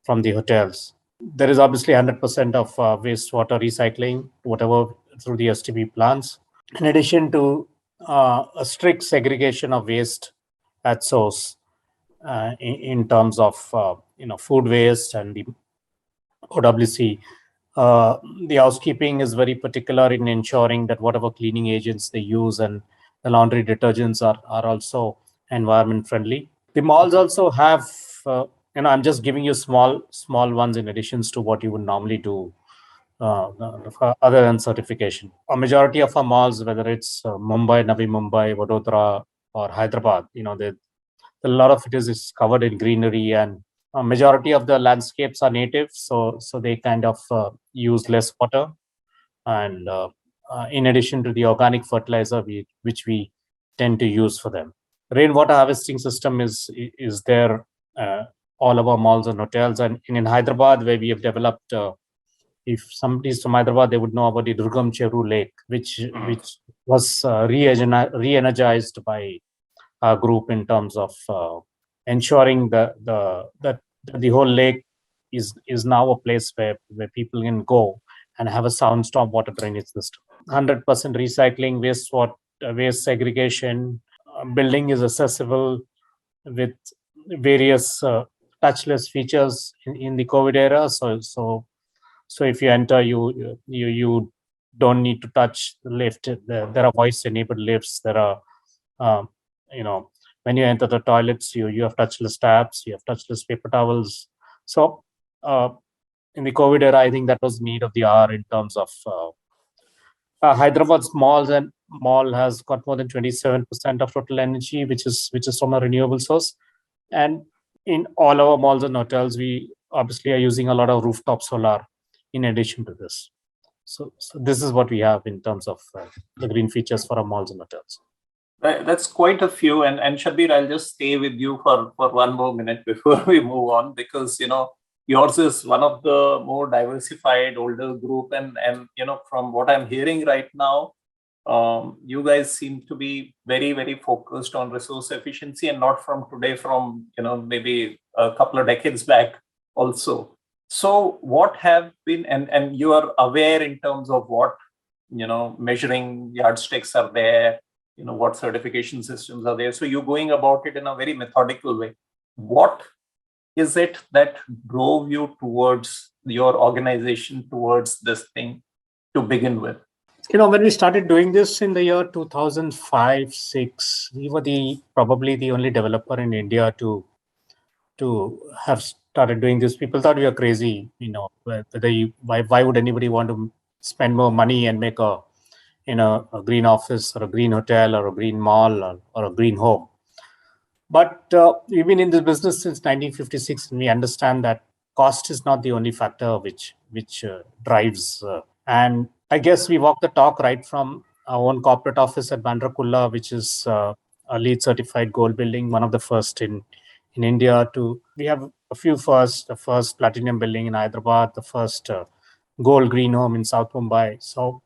from the hotels. There is obviously 100% of wastewater recycling, whatever through the STP plants. In addition to a strict segregation of waste at source in terms of food waste and the OWC. The housekeeping is very particular in ensuring that whatever cleaning agents they use and the laundry detergents are also environment friendly. The malls also have, I'm just giving you small ones in addition to what you would normally do other than certification. A majority of our malls, whether it's Mumbai, Navi Mumbai, Vadodara, or Hyderabad, a lot of it is covered in greenery, and a majority of the landscapes are native, so they kind of use less water, and in addition to the organic fertilizer which we tend to use for them. Rainwater harvesting system is there all of our malls and hotels, and in Hyderabad where we have developed. If somebody is from Hyderabad, they would know about the Durgam Cheru Lake, which was re-energized by our group in terms of ensuring that the whole lake is now a place where people can go and have a sound stormwater drainage system. 100% recycling, waste segregation. Building is accessible with various touchless features in the COVID era. So if you enter, you don't need to touch the lift. There are voice-enabled lifts. There are, when you enter the toilets, you have touchless taps. You have touchless paper towels. So in the COVID era, I think that was need of the hour in terms of Hyderabad's mall has got more than 27% of total energy, which is from a renewable source. And in all our malls and hotels, we obviously are using a lot of rooftop solar in addition to this. So this is what we have in terms of the green features for our malls and hotels. That's quite a few. And Shabir, I'll just stay with you for one more minute before we move on, because, yours is one of the more diversified older group. And from what I'm hearing right now, you guys seem to be very, very focused on resource efficiency, and not from today, from, maybe a couple of decades back also. So what have been, and you are aware in terms of what, measuring yardsticks are there, what certification systems are there. So you're going about it in a very methodical way. What is it that drove you towards your organization, towards this thing to begin with? When we started doing this in the year 2005-06, we were probably the only developer in India to have started doing this. People thought we were crazy, why would anybody want to spend more money and make a green office or a green hotel or a green mall or a green home. But we've been in this business since 1956, and we understand that cost is not the only factor which drives. And I guess we walk the talk right from our own corporate office at Bandra Kurla, which is a LEED certified gold building, one of the first in India. We have a few first, the first platinum building in Hyderabad, the first gold green home in South Mumbai. So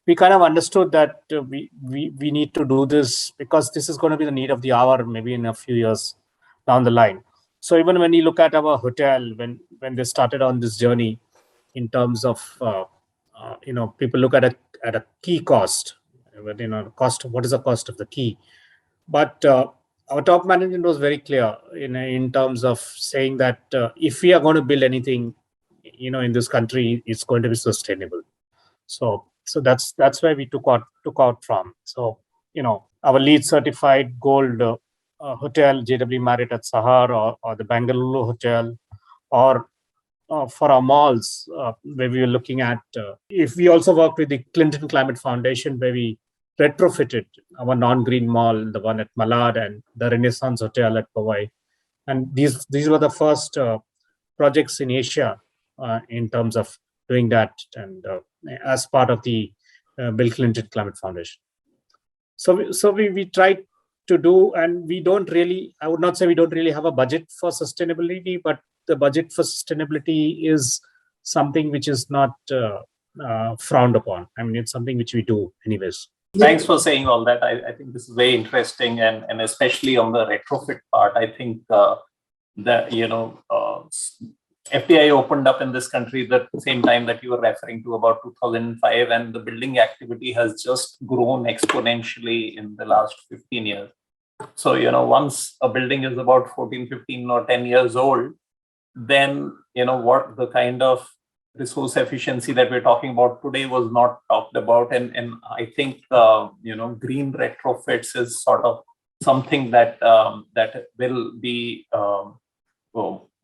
we kind of understood that we need to do this because this is going to be the need of the hour, maybe in a few years down the line. So even when you look at our hotel, when they started on this journey, in terms of people look at a key cost, cost. What is the cost of the key? But our top management was very clear in terms of saying that if we are going to build anything, in this country, it's going to be sustainable. So that's where we took out from. So our LEED certified gold hotel, JW Marriott at Sahar, or the Bangalore hotel, or for our malls, where we were looking at, if we also worked with the Clinton Climate Foundation, where we retrofitted our non-green mall, the one at Malad, and the Renaissance Hotel at Powai. And these were the first projects in Asia in terms of doing that, and as part of the Bill Clinton Climate Foundation. So we tried to do, and we don't really, I would not say we don't really have a budget for sustainability, but the budget for sustainability is something which is not frowned upon. I mean, it's something which we do anyways. Thanks for saying all that. I think this is very interesting, and especially on the retrofit part. I think that FDI opened up in this country at the same time that you were referring to, about 2005, and the building activity has just grown exponentially in the last 15 years. So, once a building is about 14, 15 or 10 years old, then, what the kind of resource efficiency that we're talking about today was not talked about. And I think, green retrofits is sort of something that will be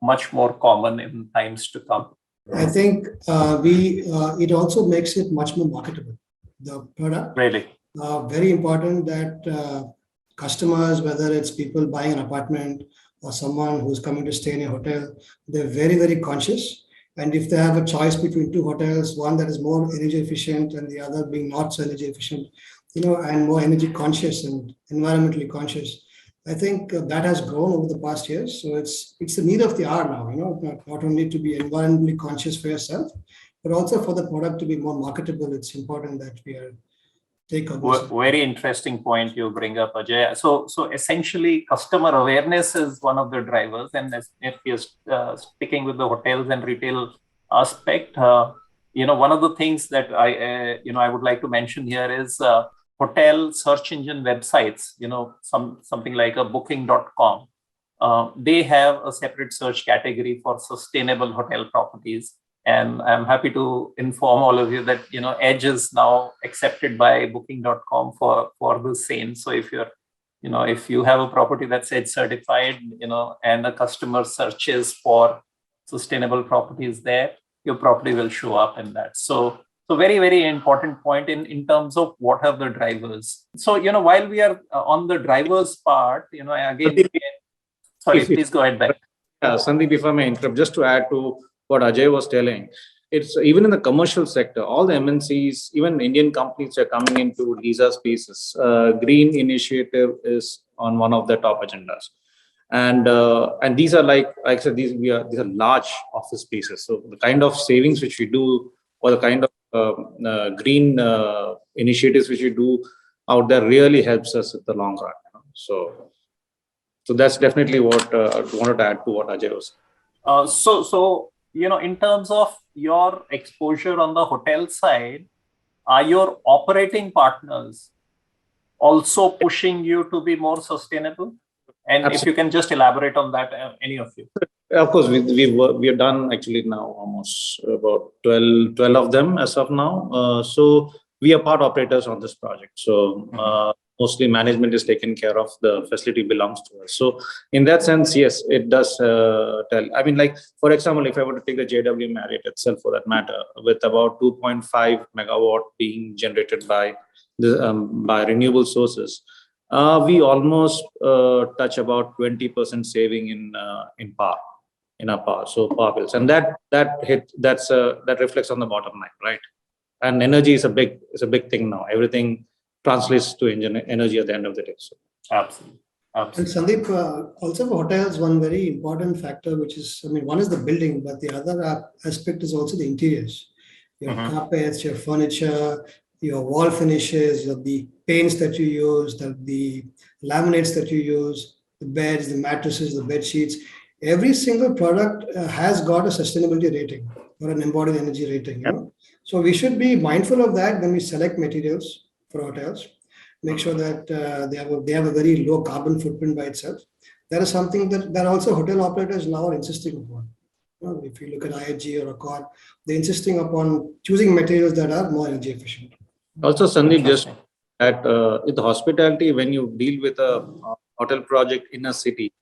much more common in times to come. I think it also makes it much more marketable, the product. Really? Very important that customers, whether it's people buying an apartment or someone who's coming to stay in a hotel, they're very, very conscious. And if they have a choice between two hotels, one that is more energy efficient and the other being not so energy efficient, and more energy conscious and environmentally conscious, I think that has grown over the past years. So it's the need of the hour now, not only to be environmentally conscious for yourself, but also for the product to be more marketable. It's important that we take on this. Very interesting point you bring up, Ajay. So essentially, customer awareness is one of the drivers. And if you're sticking with the hotels and retail aspect, one of the things that I would like to mention here is hotel search engine websites, something like a booking.com. They have a separate search category for sustainable hotel properties. And I'm happy to inform all of you that, Edge is now accepted by booking.com for the same. So if you have a property that's Edge certified, and the customer searches for sustainable properties there, your property will show up in that. So very, very important point in terms of what are the drivers. So, while we are on the drivers part, again, sorry, please go ahead, Ben. Sandeep, if I may interrupt, just to add to what Ajay was telling, it's even in the commercial sector, all the MNCs, even Indian companies are coming into Lisa spaces. Green initiative is on one of the top agendas. And these are like I said, these are large office spaces. So the kind of savings which we do, or the kind of green initiatives which we do out there, really helps us in the long run. So that's definitely what I wanted to add to what Ajay was. So in terms of your exposure on the hotel side, are your operating partners also pushing you to be more sustainable? And Absolutely. If you can just elaborate on that, any of you. Of course, we have done actually now almost about 12 of them as of now. So we are part operators on this project. So mostly management is taken care of. The facility belongs to us. So in that sense, yes, it does tell. I mean, like, for example, if I were to take the JW Marriott itself, for that matter, with about 2.5 megawatt being generated by renewable sources, we almost touch about 20% saving in power, in our power, so power bills, and that reflects on the bottom line, right? And energy is a big thing now. Everything translates to energy at the end of the day. So absolutely. And Sandeep, also for hotels, one very important factor, which is, one is the building, but the other aspect is also the interiors. Your carpets, your furniture, your wall finishes, the paints that you use, the laminates that you use, the beds, the mattresses, the bed sheets. Every single product has got a sustainability rating or an embodied energy rating. So we should be mindful of that when we select materials for hotels. Make sure that they have a very low carbon footprint by itself. That is something that also hotel operators now are insisting upon. If you look at IHG or Accor, they're insisting upon choosing materials that are more energy efficient. Also, Sandeep, just at the hospitality, when you deal with a hotel project in a city,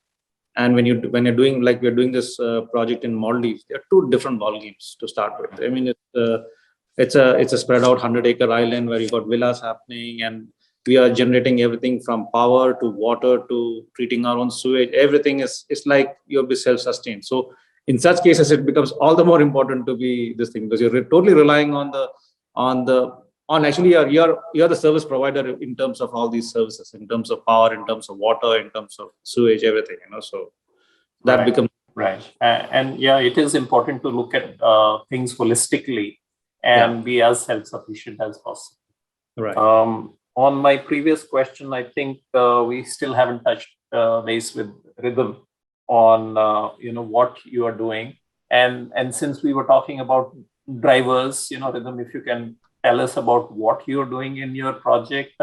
and when you're doing, like we're doing this project in Maldives, there are two different ball games to start with. I mean, it's a spread out 100-acre island where you've got villas happening, and we are generating everything from power to water to treating our own sewage. Everything is like you'll be self-sustained. So in such cases, it becomes all the more important to be this thing, because you're totally relying on actually you're the service provider in terms of all these services, in terms of power, in terms of water, in terms of sewage, everything. So that becomes right. And yeah, it is important to look at things holistically and be as self-sufficient as possible. Right. On my previous question, I think we still haven't touched base with Rhythm on what you are doing, and since we were talking about drivers, Rhythm, if you can tell us about what you're doing in your project,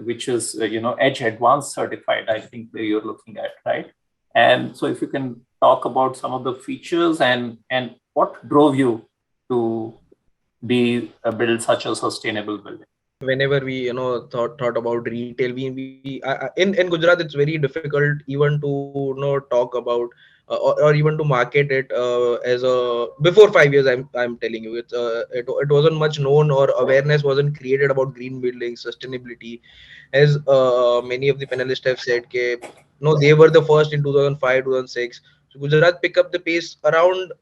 which is Edge Advanced certified, I think that you're looking at, right? And so if you can talk about some of the features and what drove you to build such a sustainable building. Whenever we thought about retail, we in Gujarat, it's very difficult even to talk about or even to market it as a before 5 years. I'm telling you, it wasn't much known, or awareness wasn't created about green buildings, sustainability, as many of the panelists have said. They were the first in 2005, 2006. So Gujarat picked up the pace around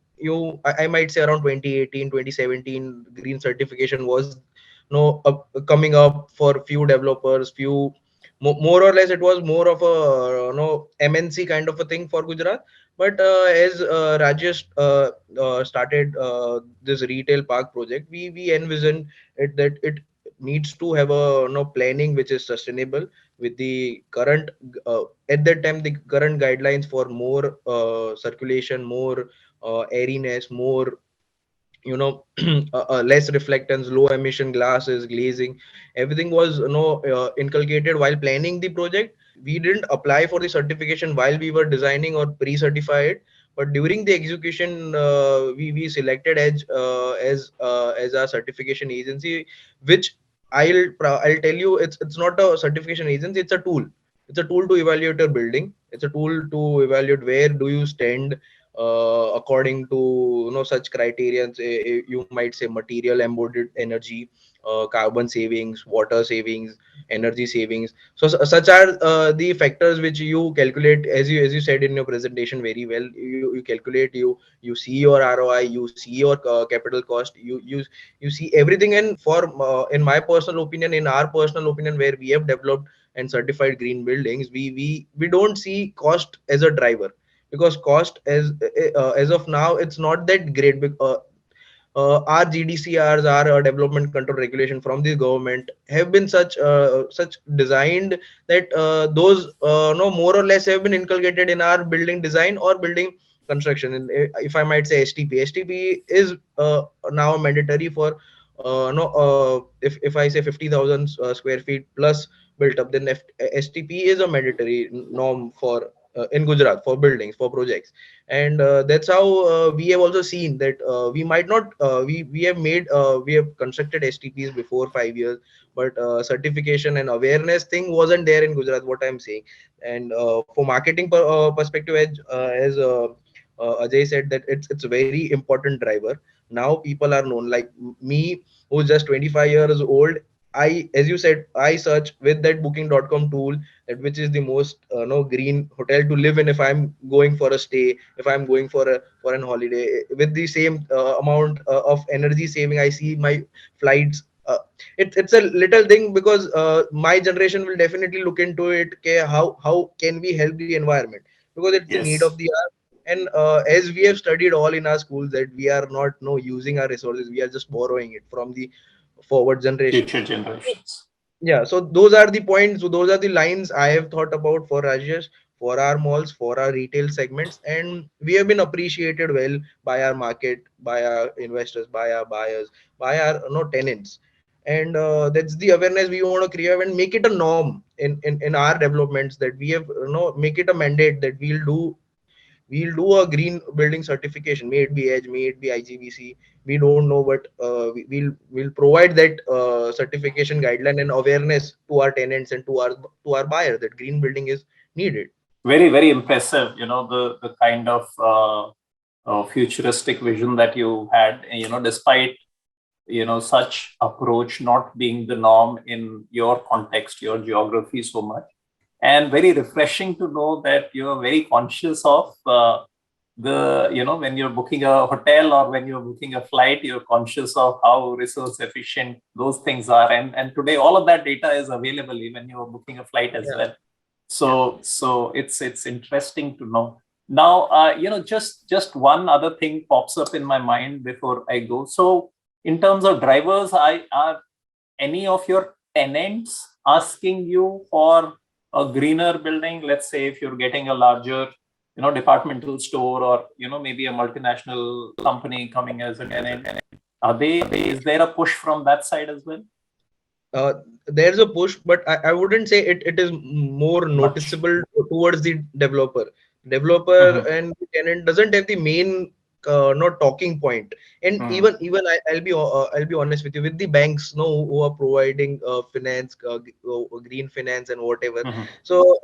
I might say around 2018, 2017. Green certification was coming up for few developers, more or less. It was more of a MNC kind of a thing for Gujarat. But as Rajesh started this retail park project, we envisioned that it needs to have a planning which is sustainable with the current at that time the current guidelines for more circulation, more airiness, more less reflectance, low emission glasses, glazing. Everything was inculcated while planning the project. We didn't apply for the certification while we were designing or pre-certify it, but during the execution, we selected Edge as our certification agency, which I'll tell you, it's not a certification agency, it's a tool. It's a tool to evaluate your building. It's a tool to evaluate where do you stand according to such criteria. You might say material embodied energy, carbon savings, water savings, energy savings. So such are the factors which you calculate, as you said in your presentation very well. You calculate, you see your ROI, you see your capital cost, you see everything. And for in my personal opinion, in our personal opinion, where we have developed and certified green buildings, we don't see cost as a driver, because cost as of now it's not that great. Our GDCRs, our development control regulation from the government have been such designed that those no more or less have been inculcated in our building design or building construction. And if I might say, STP is now mandatory for no if I say 50,000 square feet plus built up, then STP is a mandatory norm for in Gujarat for buildings, for projects. And that's how we have also seen that we might not we have constructed STPs before 5 years, but certification and awareness thing wasn't there in Gujarat, what I'm saying. And for marketing perspective, as Ajay said, that it's a very important driver. Now people are known, like me, who's just 25 years old. As you said, I search with that booking.com tool that which is the most no green hotel to live in if I'm going for a stay, if I'm going for an holiday. With the same amount of energy saving, I see my flights. It's a little thing, because my generation will definitely look into it. Okay, how can we help the environment, because it's the need of Yes. the hour. And as we have studied all in our schools, that we are not no using our resources, we are just borrowing it from the forward generation. Future generations. Yeah, so those are the points, so those are the lines I have thought about for Rajesh, for our malls, for our retail segments. And we have been appreciated well by our market, by our investors, by our buyers, by our tenants. And that's the awareness we want to create and make it a norm in our developments, that we have make it a mandate that we'll do a green building certification, may it be Edge, may it be IGBC. We don't know, but we'll provide that certification guideline and awareness to our tenants and to our buyer, that green building is needed. Very, very impressive. The kind of futuristic vision that you had. Despite such approach not being the norm in your context, your geography so much. And very refreshing to know that you're very conscious of when you're booking a hotel or when you're booking a flight, you're conscious of how resource efficient those things are. And today, all of that data is available even you're booking a flight as well. So it's interesting to know. Now, just one other thing pops up in my mind before I go. So in terms of drivers, are any of your tenants asking you for a greener building? Let's say if you're getting a larger, departmental store, or maybe a multinational company coming as a tenant, is there a push from that side as well? There's a push, but I wouldn't say it is more noticeable towards the developer and the tenant doesn't have the main not talking point. And even I'll be honest with you, with the banks who are providing finance, green finance and whatever. So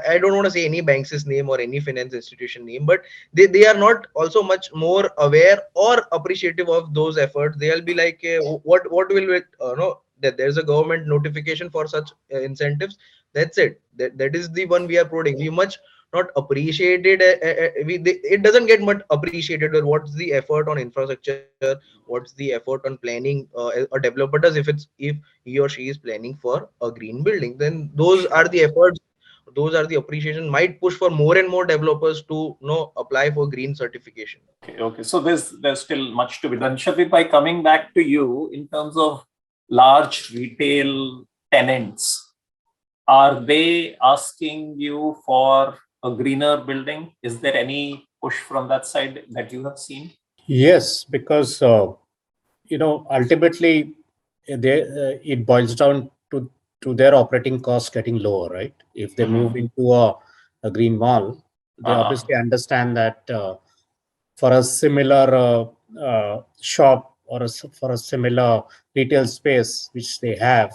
I don't want to say any bank's name or any finance institution name, but they are not also much more aware or appreciative of those efforts. They'll be like, what will it that there's a government notification for such incentives. That's it. That is the one we are promoting. We much not appreciated. It doesn't get much appreciated. Or what's the effort on infrastructure? What's the effort on planning? A developer does, if he or she is planning for a green building, then those are the efforts. Those are the appreciation might push for more and more developers to apply for green certification. Okay. So there's still much to be done. Shabir, by coming back to you, in terms of large retail tenants, are they asking you for a greener building? Is there any push from that side that you have seen? Yes, because ultimately, it boils down to their operating costs getting lower, right? If they move into a green mall, they obviously understand that for a similar shop or for a similar retail space which they have,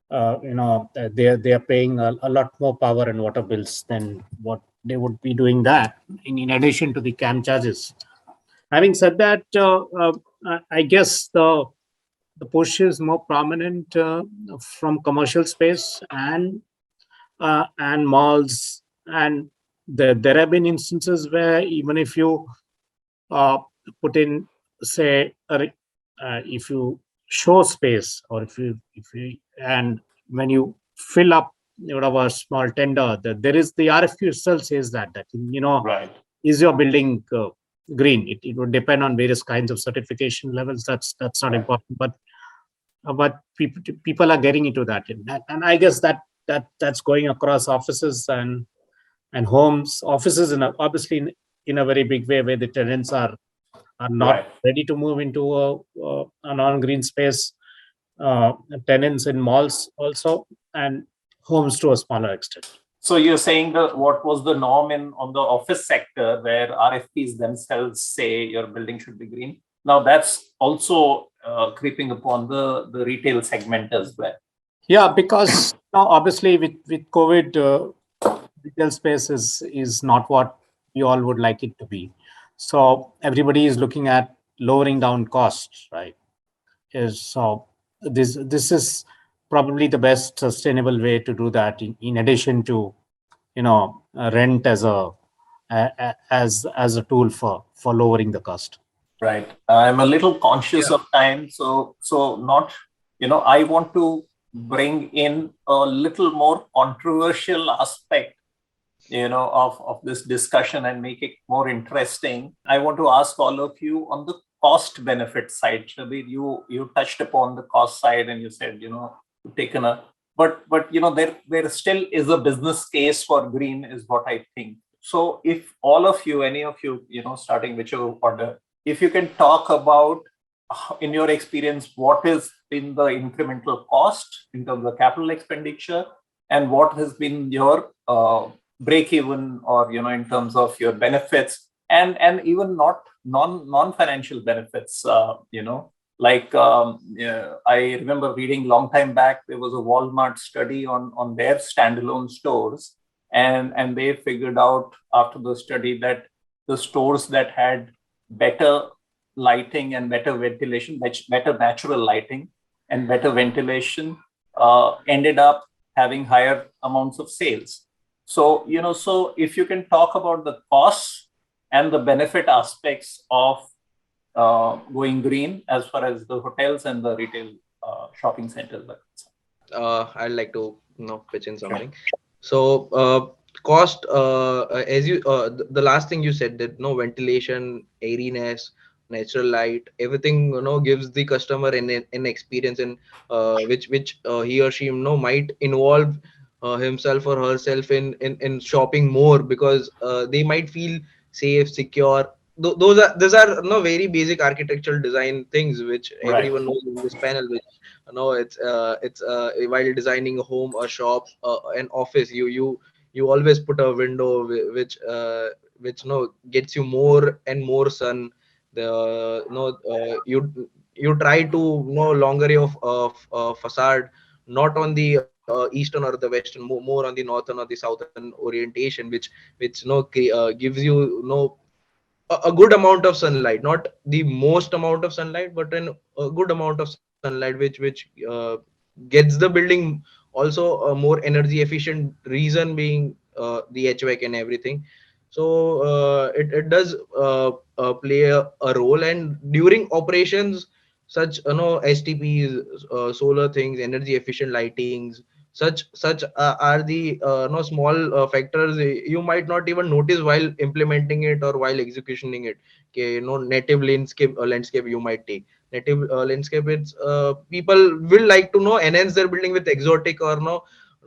they are paying a lot more power and water bills than what they would be doing that in addition to the cam charges. Having said that, I guess the push is more prominent from commercial space and malls, and there have been instances where even if you uh, put in, say, if you show space, or if you and when you fill up a small tender, there is the RFQ itself says that Right. is your building green. It would depend on various kinds of certification levels. That's not Right. important, but people are getting into that, and I guess that's going across offices and homes. Offices obviously in a very big way, where the tenants are not Right. ready to move into a non-green space. Tenants in malls also, and homes to a smaller extent. So you're saying what was the norm on the office sector, where RFPs themselves say your building should be green. Now that's also creeping upon the retail segment as well. Yeah, because now obviously with COVID, retail space is not what we all would like it to be. So everybody is looking at lowering down costs, right? So this is probably the best sustainable way to do that. In addition to rent as as a tool for lowering the cost. Right. I'm a little conscious of time, so not, I want to bring in a little more controversial aspect, of this discussion and make it more interesting. I want to ask all of you on the cost benefit side. Shabir, you touched upon the cost side and you said, you've taken but there still is a business case for green, is what I think. So if all of you, any of you, starting whichever order, if you can talk about, in your experience, what has been the incremental cost in terms of capital expenditure, and what has been your break even, or in terms of your benefits, and even not non-financial benefits, like I remember reading long time back, there was a Walmart study on their standalone stores, and they figured out after the study that the stores that had better lighting and better ventilation, better natural lighting and better ventilation, ended up having higher amounts of sales. So, so if you can talk about the costs and the benefit aspects of going green as far as the hotels and the retail shopping centers are concerned. I'd like to pitch in something. So cost, as you the last thing you said, that no ventilation, airiness, natural light, everything gives the customer an experience, in which he or she might involve himself or herself in shopping more, because they might feel safe, secure. Those are very basic architectural design things which Right. everyone knows in this panel. Which it's while designing a home, a shop, an office, you always put a window which gets you more and more sun. The you try to longer your facade, not on the eastern or the western, more on the northern or the southern orientation, which gives you a good amount of sunlight, not the most amount of sunlight, but a good amount of sunlight, which gets the building also a more energy efficient, reason being the HVAC and everything. So it does play a role, and during operations, such STPs, solar things, energy efficient lightings, such are the small factors you might not even notice while implementing it or while executioning it. Okay, native landscape you might take. Native landscape, it's people will like to enhance their building with exotic or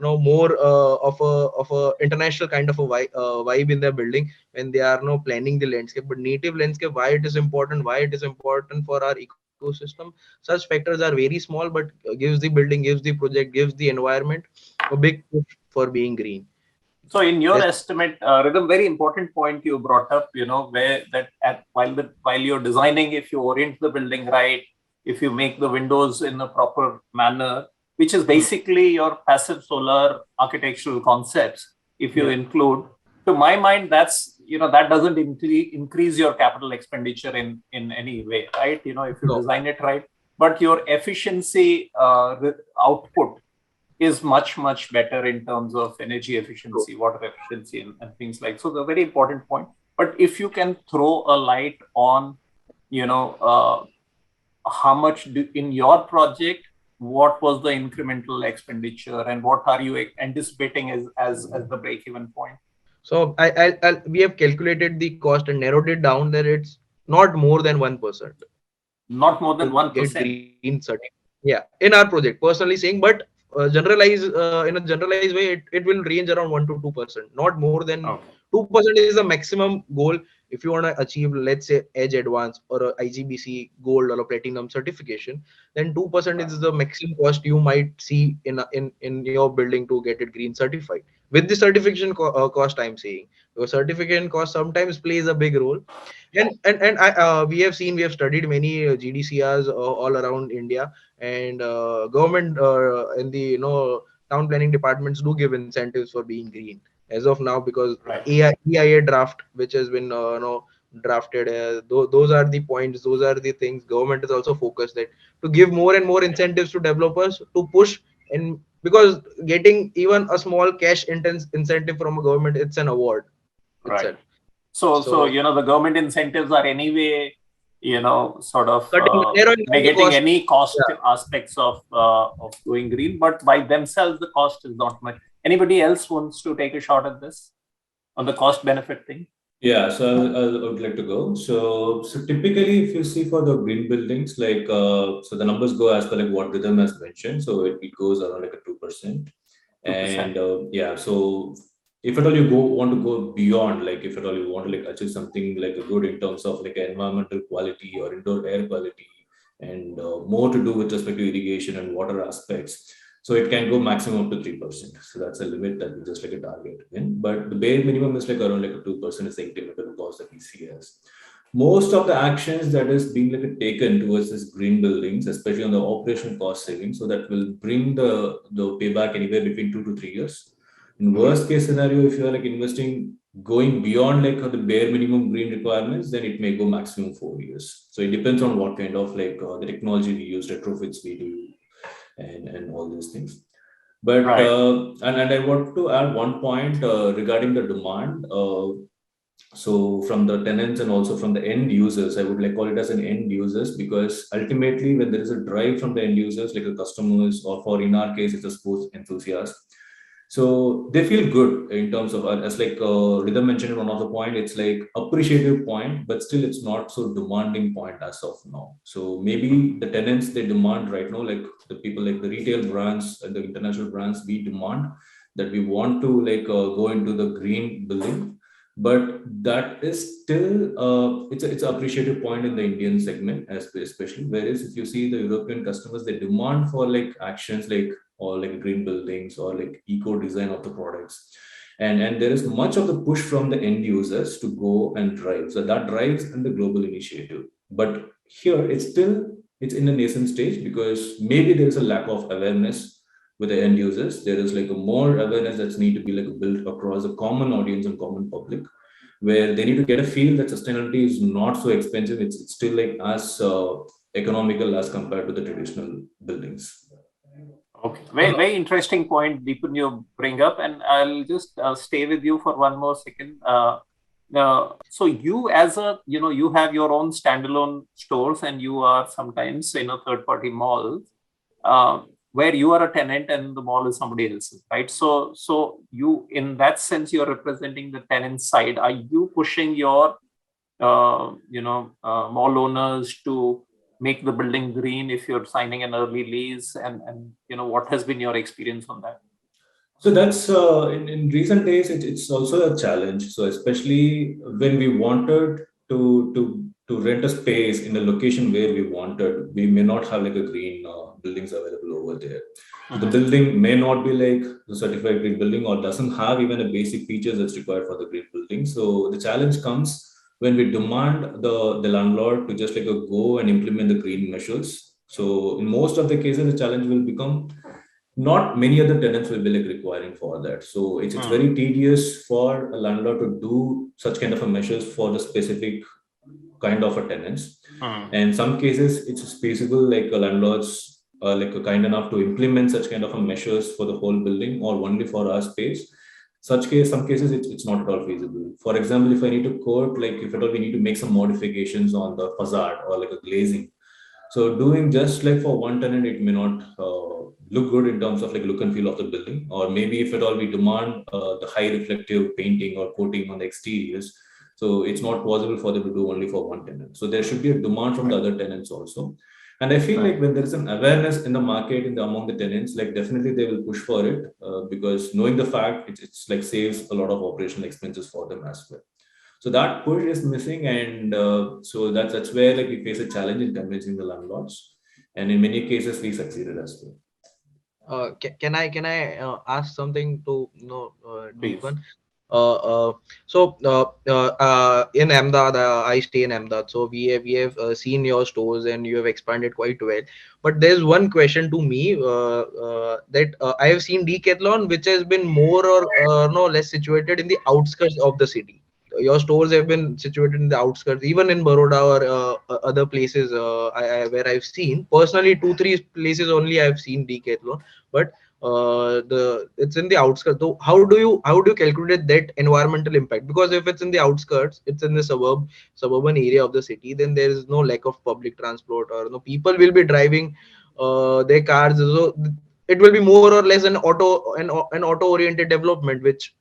more of a international kind of a vibe in their building when they are planning the landscape. But native landscape, why it is important for our economy, ecosystem. Such factors are very small, but gives the building, gives the project, gives the environment a big push for being green. So, in your Yes. estimate, Rhythm, very important point you brought up. Where that while you're designing, if you orient the building right, if you make the windows in a proper manner, which is basically your passive solar architectural concepts, if you include, to my mind, that doesn't increase your capital expenditure in any way, right? If you design it right, but your efficiency output is much, much better in terms of energy efficiency, water efficiency, and things like. So the very important point. But if you can throw a light on, how much in your project, what was the incremental expenditure, and what are you anticipating as the break-even point? So we have calculated the cost and narrowed it down that it's not more than 1%. Not more than To get 1%. green certificate. Yeah, in our project, personally saying, but in a generalized way, it will range around 1 to 2%, not more than 2% is the maximum goal. If you want to achieve, let's say, Edge Advanced or a IGBC Gold or a Platinum certification, then 2% is the maximum cost you might see in your building to get it green certified. With the certification cost, I'm saying, because certification cost sometimes plays a big role. We have studied many GDCRs all around India, and government in the town planning departments do give incentives for being green as of now, because EIA draft which has been drafted, those are the points, those are the things government is also focused that to give more and more incentives to developers to push. And because getting even a small cash incentive from a government, it's an award itself. So the government incentives are anyway, sort of negating any cost aspects of going green, but by themselves the cost is not much. Anybody else wants to take a shot at this on the cost benefit thing? Yeah, so I would like to go. So typically, if you see for the green buildings, like so the numbers go as per like what Rhythm has mentioned. So it goes around like a 2%. And so if at all you want to go beyond, like if at all you want to like achieve something like a good in terms of like environmental quality or indoor air quality, and more to do with respect to irrigation and water aspects, so it can go maximum up to 3%. So that's a limit that we just like a target in. But the bare minimum is like around like a 2% is the incremental cost that we see as. Most of the actions that is being like taken towards this green buildings, especially on the operational cost saving, so that will bring the payback anywhere between 2 to 3 years. In worst case scenario, if you are like investing going beyond like the bare minimum green requirements, then it may go maximum 4 years. So it depends on what kind of like the technology we use, retrofits we do, and all these things. But and I want to add one point regarding the demand. So from the tenants and also from the end users, I would like call it as an end users, because ultimately when there is a drive from the end users, like the customers, or for in our case, it's a sports enthusiast. So they feel good in terms of, as like Rhythm mentioned in one of the point, it's like appreciative point, but still it's not so demanding point as of now. So maybe the tenants, they demand right now, like the people like the retail brands and the international brands, we demand that we want to like go into the green building. But that is still it's an appreciative point in the Indian segment, especially. Whereas if you see the European customers, they demand for like actions like or like green buildings or like eco design of the products, and there is much of the push from the end users to go and drive. So that drives in the global initiative. But here it's in the nascent stage, because maybe there is a lack of awareness with the end users. There is like a more awareness that's need to be like built across a common audience and common public, where they need to get a feel that sustainability is not so expensive. It's still like as economical as compared to the traditional buildings. Okay, very interesting point, Deepan, you bring up, and I'll just stay with you for one more second. So you as you have your own standalone stores, and you are sometimes in a third-party mall where you are a tenant and the mall is somebody else's, right? So you, in that sense, you're representing the tenant side. Are you pushing your mall owners to make the building green if you're signing an early lease, and what has been your experience on that? So that's in recent days it's also a challenge. So especially when we wanted to to rent a space in a location where we wanted, we may not have like a green buildings available over there. So the building may not be like the certified green building or doesn't have even a basic features that's required for the green building. So the challenge comes when we demand the landlord to just like go and implement the green measures. So in most of the cases, the challenge will become not many other tenants will be like requiring for that. So it's very tedious for a landlord to do such kind of a measures for the specific kind of a tenants. And some cases it's feasible like a landlords like a kind enough to implement such kind of a measures for the whole building or only for our space. Some cases it's not at all feasible. For example, if I need to quote, like if at all we need to make some modifications on the facade or like a glazing, so doing just like for one tenant, it may not look good in terms of like look and feel of the building. Or maybe if at all we demand the high reflective painting or coating on the exteriors, so it's not possible for them to do only for one tenant. So there should be a demand from the other tenants also. And I feel like when there is an awareness in the market among the tenants, like definitely they will push for it because knowing the fact it's like saves a lot of operational expenses for them as well. So that push is missing, and so that's where like we face a challenge in convincing the landlords, and in many cases we succeeded as well. Can I ask something to Please. Deepan? In Ahmedabad, I stay in Ahmedabad, so we have seen your stores and you have expanded quite well. But there's one question to me that I have seen Decathlon, which has been more or no less situated in the outskirts of the city. Your stores have been situated in the outskirts, even in Baroda or other places where I've seen personally 2-3 places only I've seen Decathlon, but the it's in the outskirts. So how do you calculate that environmental impact? Because if it's in the outskirts, it's in the suburban area of the city, then there is no lack of public transport or no people will be driving their cars. So it will be more or less an auto oriented development, which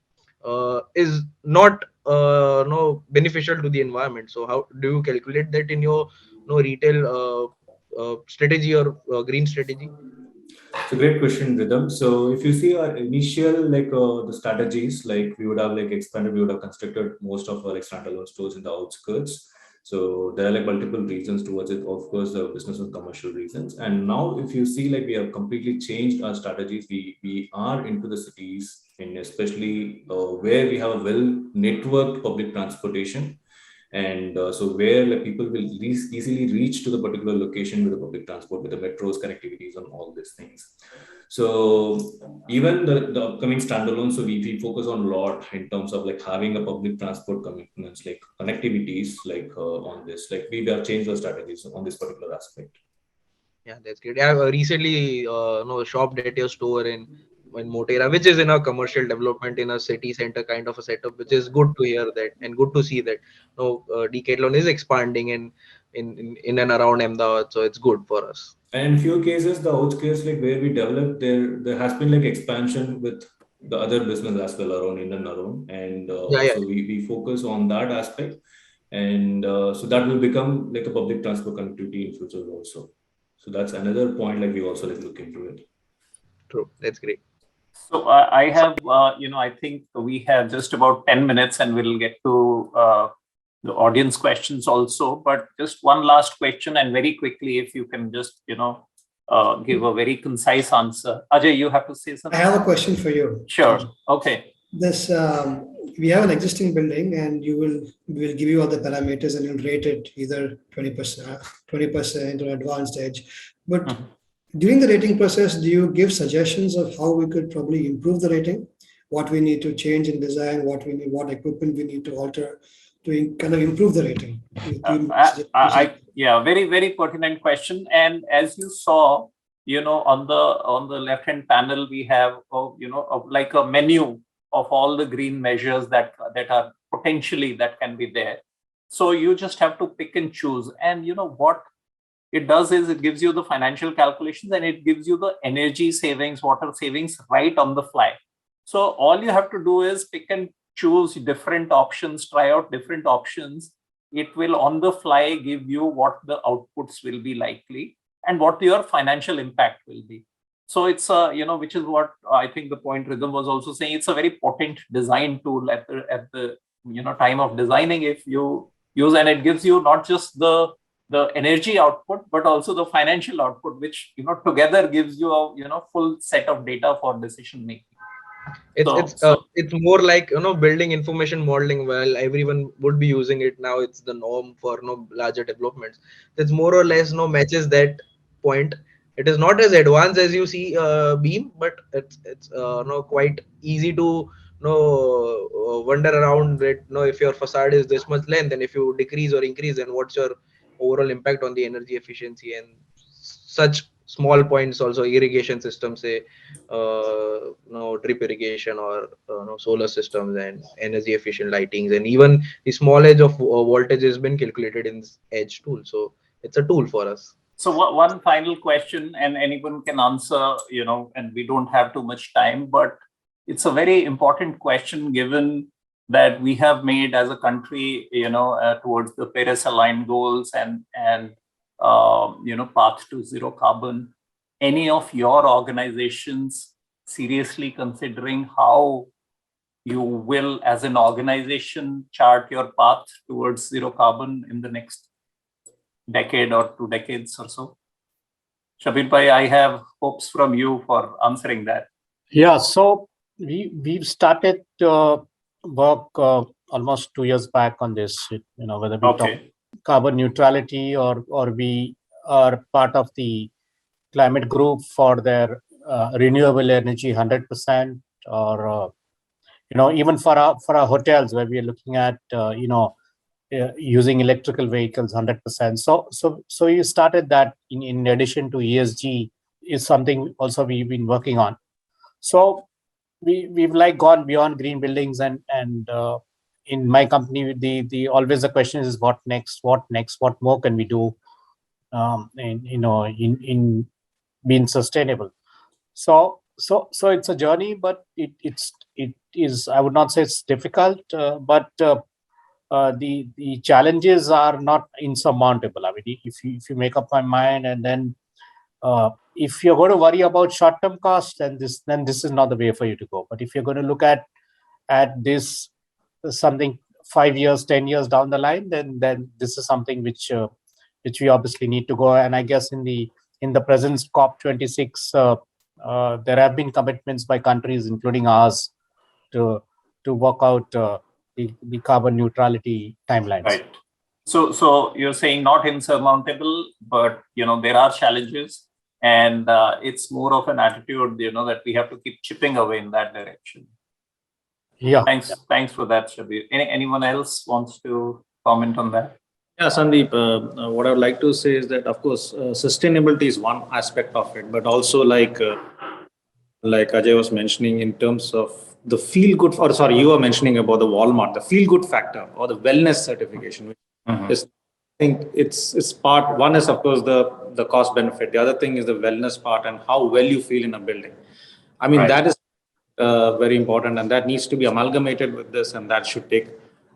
is not no beneficial to the environment. So how do you calculate that in your retail strategy or green strategy? It's a great question, Rhythm. So if you see our initial like the strategies, like we would have like expanded, we would have constructed most of our like standalone stores in the outskirts. So there are like multiple reasons towards it. Of course, the business and commercial reasons. And now, if you see, like we have completely changed our strategies. We are into the cities, and especially where we have a well networked public transportation, and so where like people will easily reach to the particular location with the public transport, with the metros connectivities and all these things. So even the upcoming standalone, so we focus on a lot in terms of like having a public transport commitments, like connectivities, like on this, like we have changed our strategies on this particular aspect. Yeah, that's great. I recently shopped at your store in Motera, which is in a commercial development in a city center kind of a setup, which is good to hear that and good to see that Decathlon is expanding in and around Ahmedabad, so it's good for us. And in few cases, the outskirts, like where we developed, there has been like expansion with the other business as well around in and around, and Yeah. so we focus on that aspect, and so that will become like a public transport connectivity in future also. So that's another point, like we also like look into it. True, that's great. So I have, I think we have just about 10 minutes and we'll get to the audience questions also. But just one last question, and very quickly, if you can just, give a very concise answer. Ajay, you have to say I something. have a question for you. Sure. Okay. This we have an existing building, and we'll give you all the parameters, and you'll rate it either 20% or advanced edge. But during the rating process, do you give suggestions of how we could probably improve the rating? What we need to change in design, what equipment we need to alter to kind of improve the rating? Yeah, very, very pertinent question. And as you saw, on the left-hand panel, we have, like a menu of all the green measures that are potentially that can be there. So you just have to pick and choose. And what it does is it gives you the financial calculations and it gives you the energy savings, water savings right on the fly. So all you have to do is pick and choose different options, try out different options. It will on the fly give you what the outputs will be likely and what your financial impact will be. So it's which is what I think the point Rhythm was also saying. It's a very potent design tool at the time of designing. If you use, and it gives you not just the energy output, but also the financial output, which together gives you a full set of data for decision making. It's more like building information modeling. While everyone would be using it now, it's the norm for larger developments. It's more or less matches that point. It is not as advanced as you see beam, but it's quite easy to wander around it. If your facade is this much length, and if you decrease or increase, then what's your overall impact on the energy efficiency and such small points. Also irrigation systems, say drip irrigation or solar systems and energy efficient lightings, and even the small edge of voltage has been calculated in this edge tool. So it's a tool for us. So one final question, and anyone can answer, and we don't have too much time, but it's a very important question given that we have made as a country, towards the Paris aligned goals and path to zero carbon. Any of your organizations seriously considering how you will, as an organization, chart your path towards zero carbon in the next decade or 2 decades or so? Shabir Bhai, I have hopes from you for answering that. Yeah, so we've started work almost 2 years back on this, whether we talk carbon neutrality or we are part of the climate group for their renewable energy 100%, or even for our hotels where we are looking at using electrical vehicles 100%. So you started that in addition to ESG is something also we've been working on. So we've gone beyond green buildings, and in my company the always the question is what next, what more can we do in being sustainable. So it's a journey, but it is, I would not say it's difficult, but the challenges are not insurmountable. I mean, if you make up my mind, and then if you're going to worry about short-term costs, then this is not the way for you to go. But if you're going to look at this something 5 years, 10 years down the line, then this is something which we obviously need to go. And I guess in the present COP26, there have been commitments by countries, including ours, to work out the carbon neutrality timelines. Right. So you're saying not insurmountable, but there are challenges, and it's more of an attitude, that we have to keep chipping away in that direction. Yeah. Thanks for that, Shabir. Anyone else wants to comment on that? Yeah, Sandeep, what I would like to say is that, of course, sustainability is one aspect of it, but also like Ajay was mentioning in terms of the feel good, you were mentioning about the Walmart, the feel good factor or the wellness certification. Is, I think it's part one is, of course, the cost benefit. The other thing is the wellness part and how well you feel in a building. I mean, that is very important, and that needs to be amalgamated with this, and that should take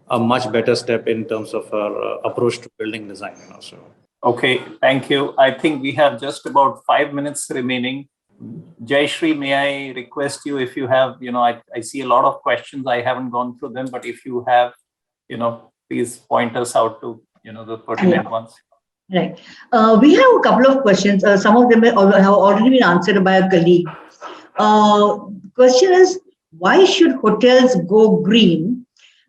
a much better step in terms of our approach to building design. So. Okay, thank you. I think we have just about 5 minutes remaining. Jayashree, may I request you, if you have, I see a lot of questions. I haven't gone through them, but if you have, please point us out to, the pertinent ones. Right. We have a couple of questions. Some of them have already been answered by a colleague. Question is, why should hotels go green?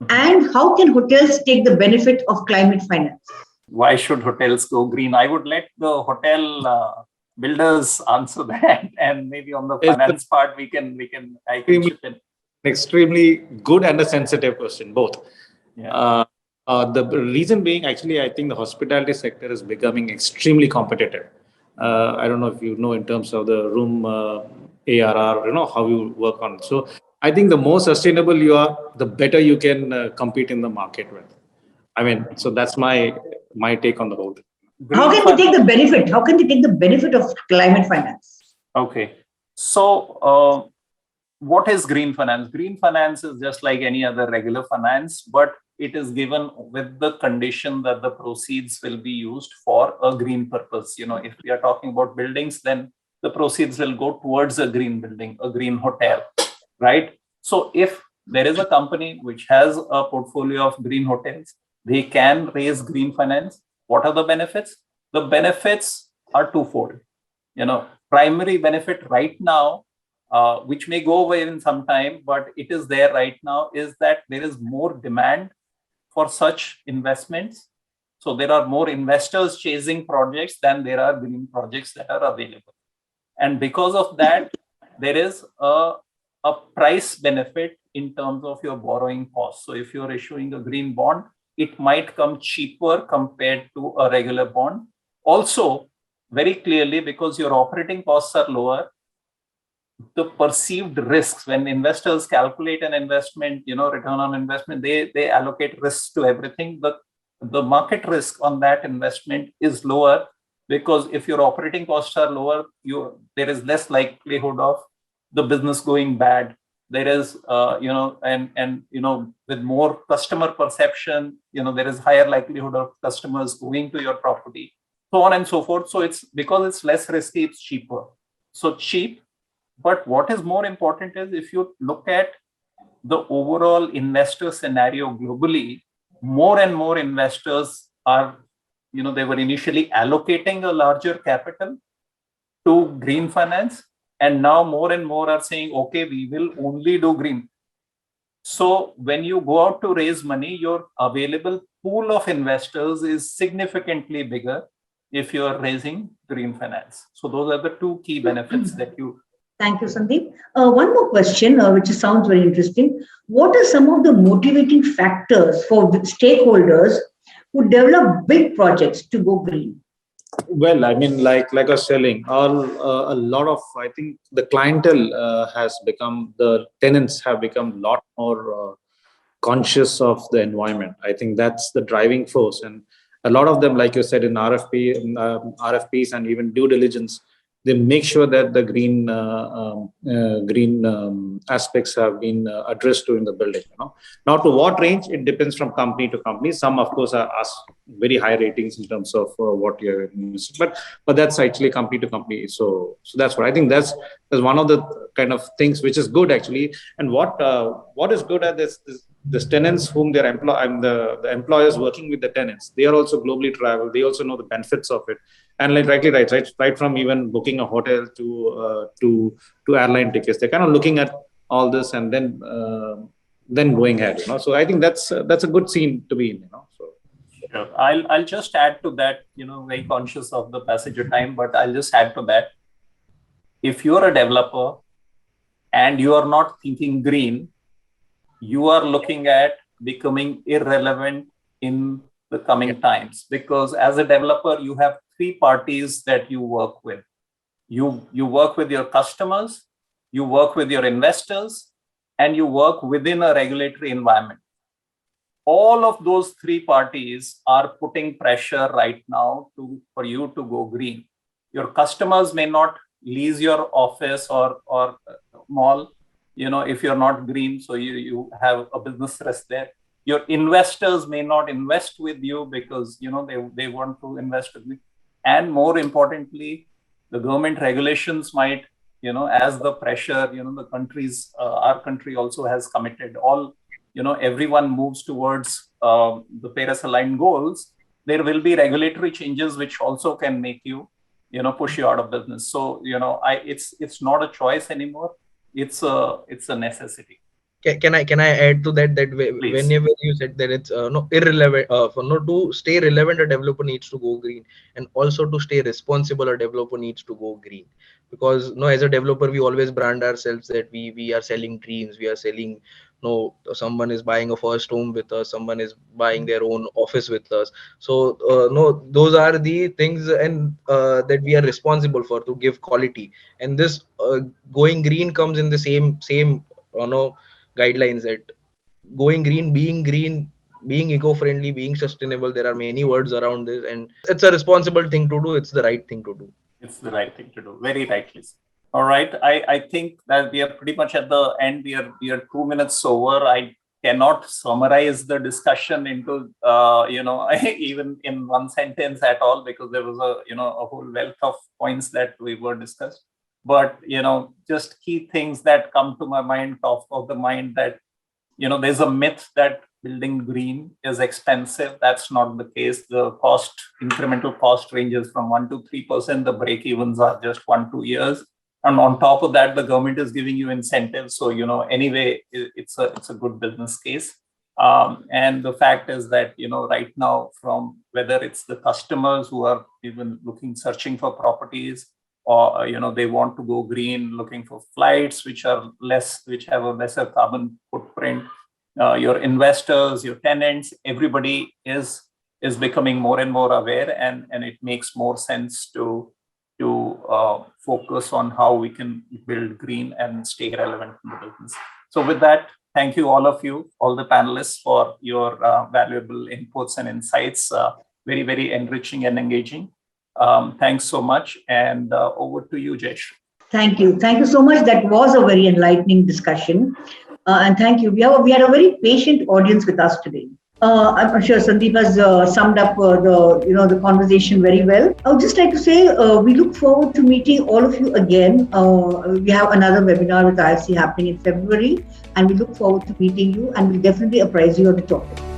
And how can hotels take the benefit of climate finance? Why should hotels go green? I would let the hotel builders answer that, and maybe on the finance part I can chip in. Extremely good and a sensitive question, both. Yeah. The reason being, actually, I think the hospitality sector is becoming extremely competitive. I don't know if you know in terms of the room ARR, how you work on it. So I think the more sustainable you are, the better you can compete in the market with. I mean, so that's my take on the whole thing. How can they take the benefit? How can they take the benefit of climate finance? Okay. So what is green finance? Green finance is just like any other regular finance, but it is given with the condition that the proceeds will be used for a green purpose. If we are talking about buildings, then the proceeds will go towards a green building, a green hotel, right? So if there is a company which has a portfolio of green hotels, they can raise green finance. What are the benefits? The benefits are twofold. Primary benefit right now, which may go away in some time, but it is there right now, is that there is more demand for such investments. So there are more investors chasing projects than there are green projects that are available. And because of that, there is a price benefit in terms of your borrowing cost. So if you're issuing a green bond, it might come cheaper compared to a regular bond. Also, very clearly, because your operating costs are lower, the perceived risks, when investors calculate an investment, return on investment, they allocate risks to everything. The market risk on that investment is lower, because if your operating costs are lower, there is less likelihood of the business going bad. There is, with more customer perception, there is higher likelihood of customers going to your property, so on and so forth. So it's because it's less risky, it's cheaper. So cheap. But what is more important is, if you look at the overall investor scenario globally, more and more investors are, they were initially allocating a larger capital to green finance, and now more and more are saying, okay, we will only do green. So when you go out to raise money, your available pool of investors is significantly bigger if you are raising green finance. So those are the two key benefits that you. Thank you, Sandeep. One more question, which sounds very interesting. What are some of the motivating factors for stakeholders who develop big projects to go green? Well, I mean, like I was telling, a lot of, I think the clientele has become, the tenants have become a lot more conscious of the environment. I think that's the driving force, and a lot of them, like you said, in RFPs and even due diligence, they make sure that the green aspects have been addressed during the building. Now, to what range, it depends from company to company. Some, of course, are asked very high ratings in terms of what you're investing, but that's actually company to company. So that's what I think. That's one of the kind of things which is good actually. And what is good at this tenants whom they're the employers working with the tenants, they are also globally traveled. They also know the benefits of it. And like right from even booking a hotel to airline tickets, they're kind of looking at all this and then going ahead. So I think that's a good scene to be in. So sure. I'll just add to that. Very conscious of the passage of time, but I'll just add to that. If you're a developer and you are not thinking green, you are looking at becoming irrelevant in the coming times, because as a developer, you have three parties that you work with. You work with your customers, you work with your investors, and you work within a regulatory environment. All of those three parties are putting pressure right now for you to go green. Your customers may not lease your office or mall, if you're not green, so you have a business risk there. Your investors may not invest with you because they want to invest with me. And more importantly, the government regulations might, as the pressure, the countries, our country also has committed, everyone moves towards the Paris-aligned goals. There will be regulatory changes which also can make you, push you out of business. So, it's not a choice anymore. It's a necessity. Can I add to that whenever you said that it's irrelevant, to stay relevant, a developer needs to go green, and also to stay responsible, a developer needs to go green. Because as a developer, we always brand ourselves that we are selling dreams, we are selling, someone is buying a first home with us, someone is buying their own office with us. So those are the things and that we are responsible for, to give quality. And this going green comes in the same guidelines, that going green, being eco-friendly, being sustainable, there are many words around this, and it's a responsible thing to do. It's the right thing to do. It's the right thing to do. Very rightly. All right. I think that we are pretty much at the end. We are 2 minutes over. I cannot summarize the discussion into even in one sentence at all, because there was a whole wealth of points that we were discussed. But just key things that come to my mind, top of the mind, that there's a myth that building green is expensive. That's not the case. The incremental cost ranges from 1 to 3%. The break-evens are just 1-2 years. And on top of that, the government is giving you incentives. So, anyway, it's a good business case. And the fact is that, right now, from whether it's the customers who are even searching for properties, or, they want to go green, looking for flights which have a lesser carbon footprint, your investors, your tenants, everybody is becoming more and more aware, and it makes more sense to focus on how we can build green and stay relevant in the business. So with that, thank you, all of you, all the panelists, for your valuable inputs and insights. Very, very enriching and engaging. Thanks so much. And over to you, Jayesh. Thank you. Thank you so much. That was a very enlightening discussion. And thank you. We had a very patient audience with us today. I'm sure Sandeep has summed up the conversation very well. I would just like to say we look forward to meeting all of you again. We have another webinar with IFC happening in February, and we look forward to meeting you, and we'll definitely apprise you of the topic.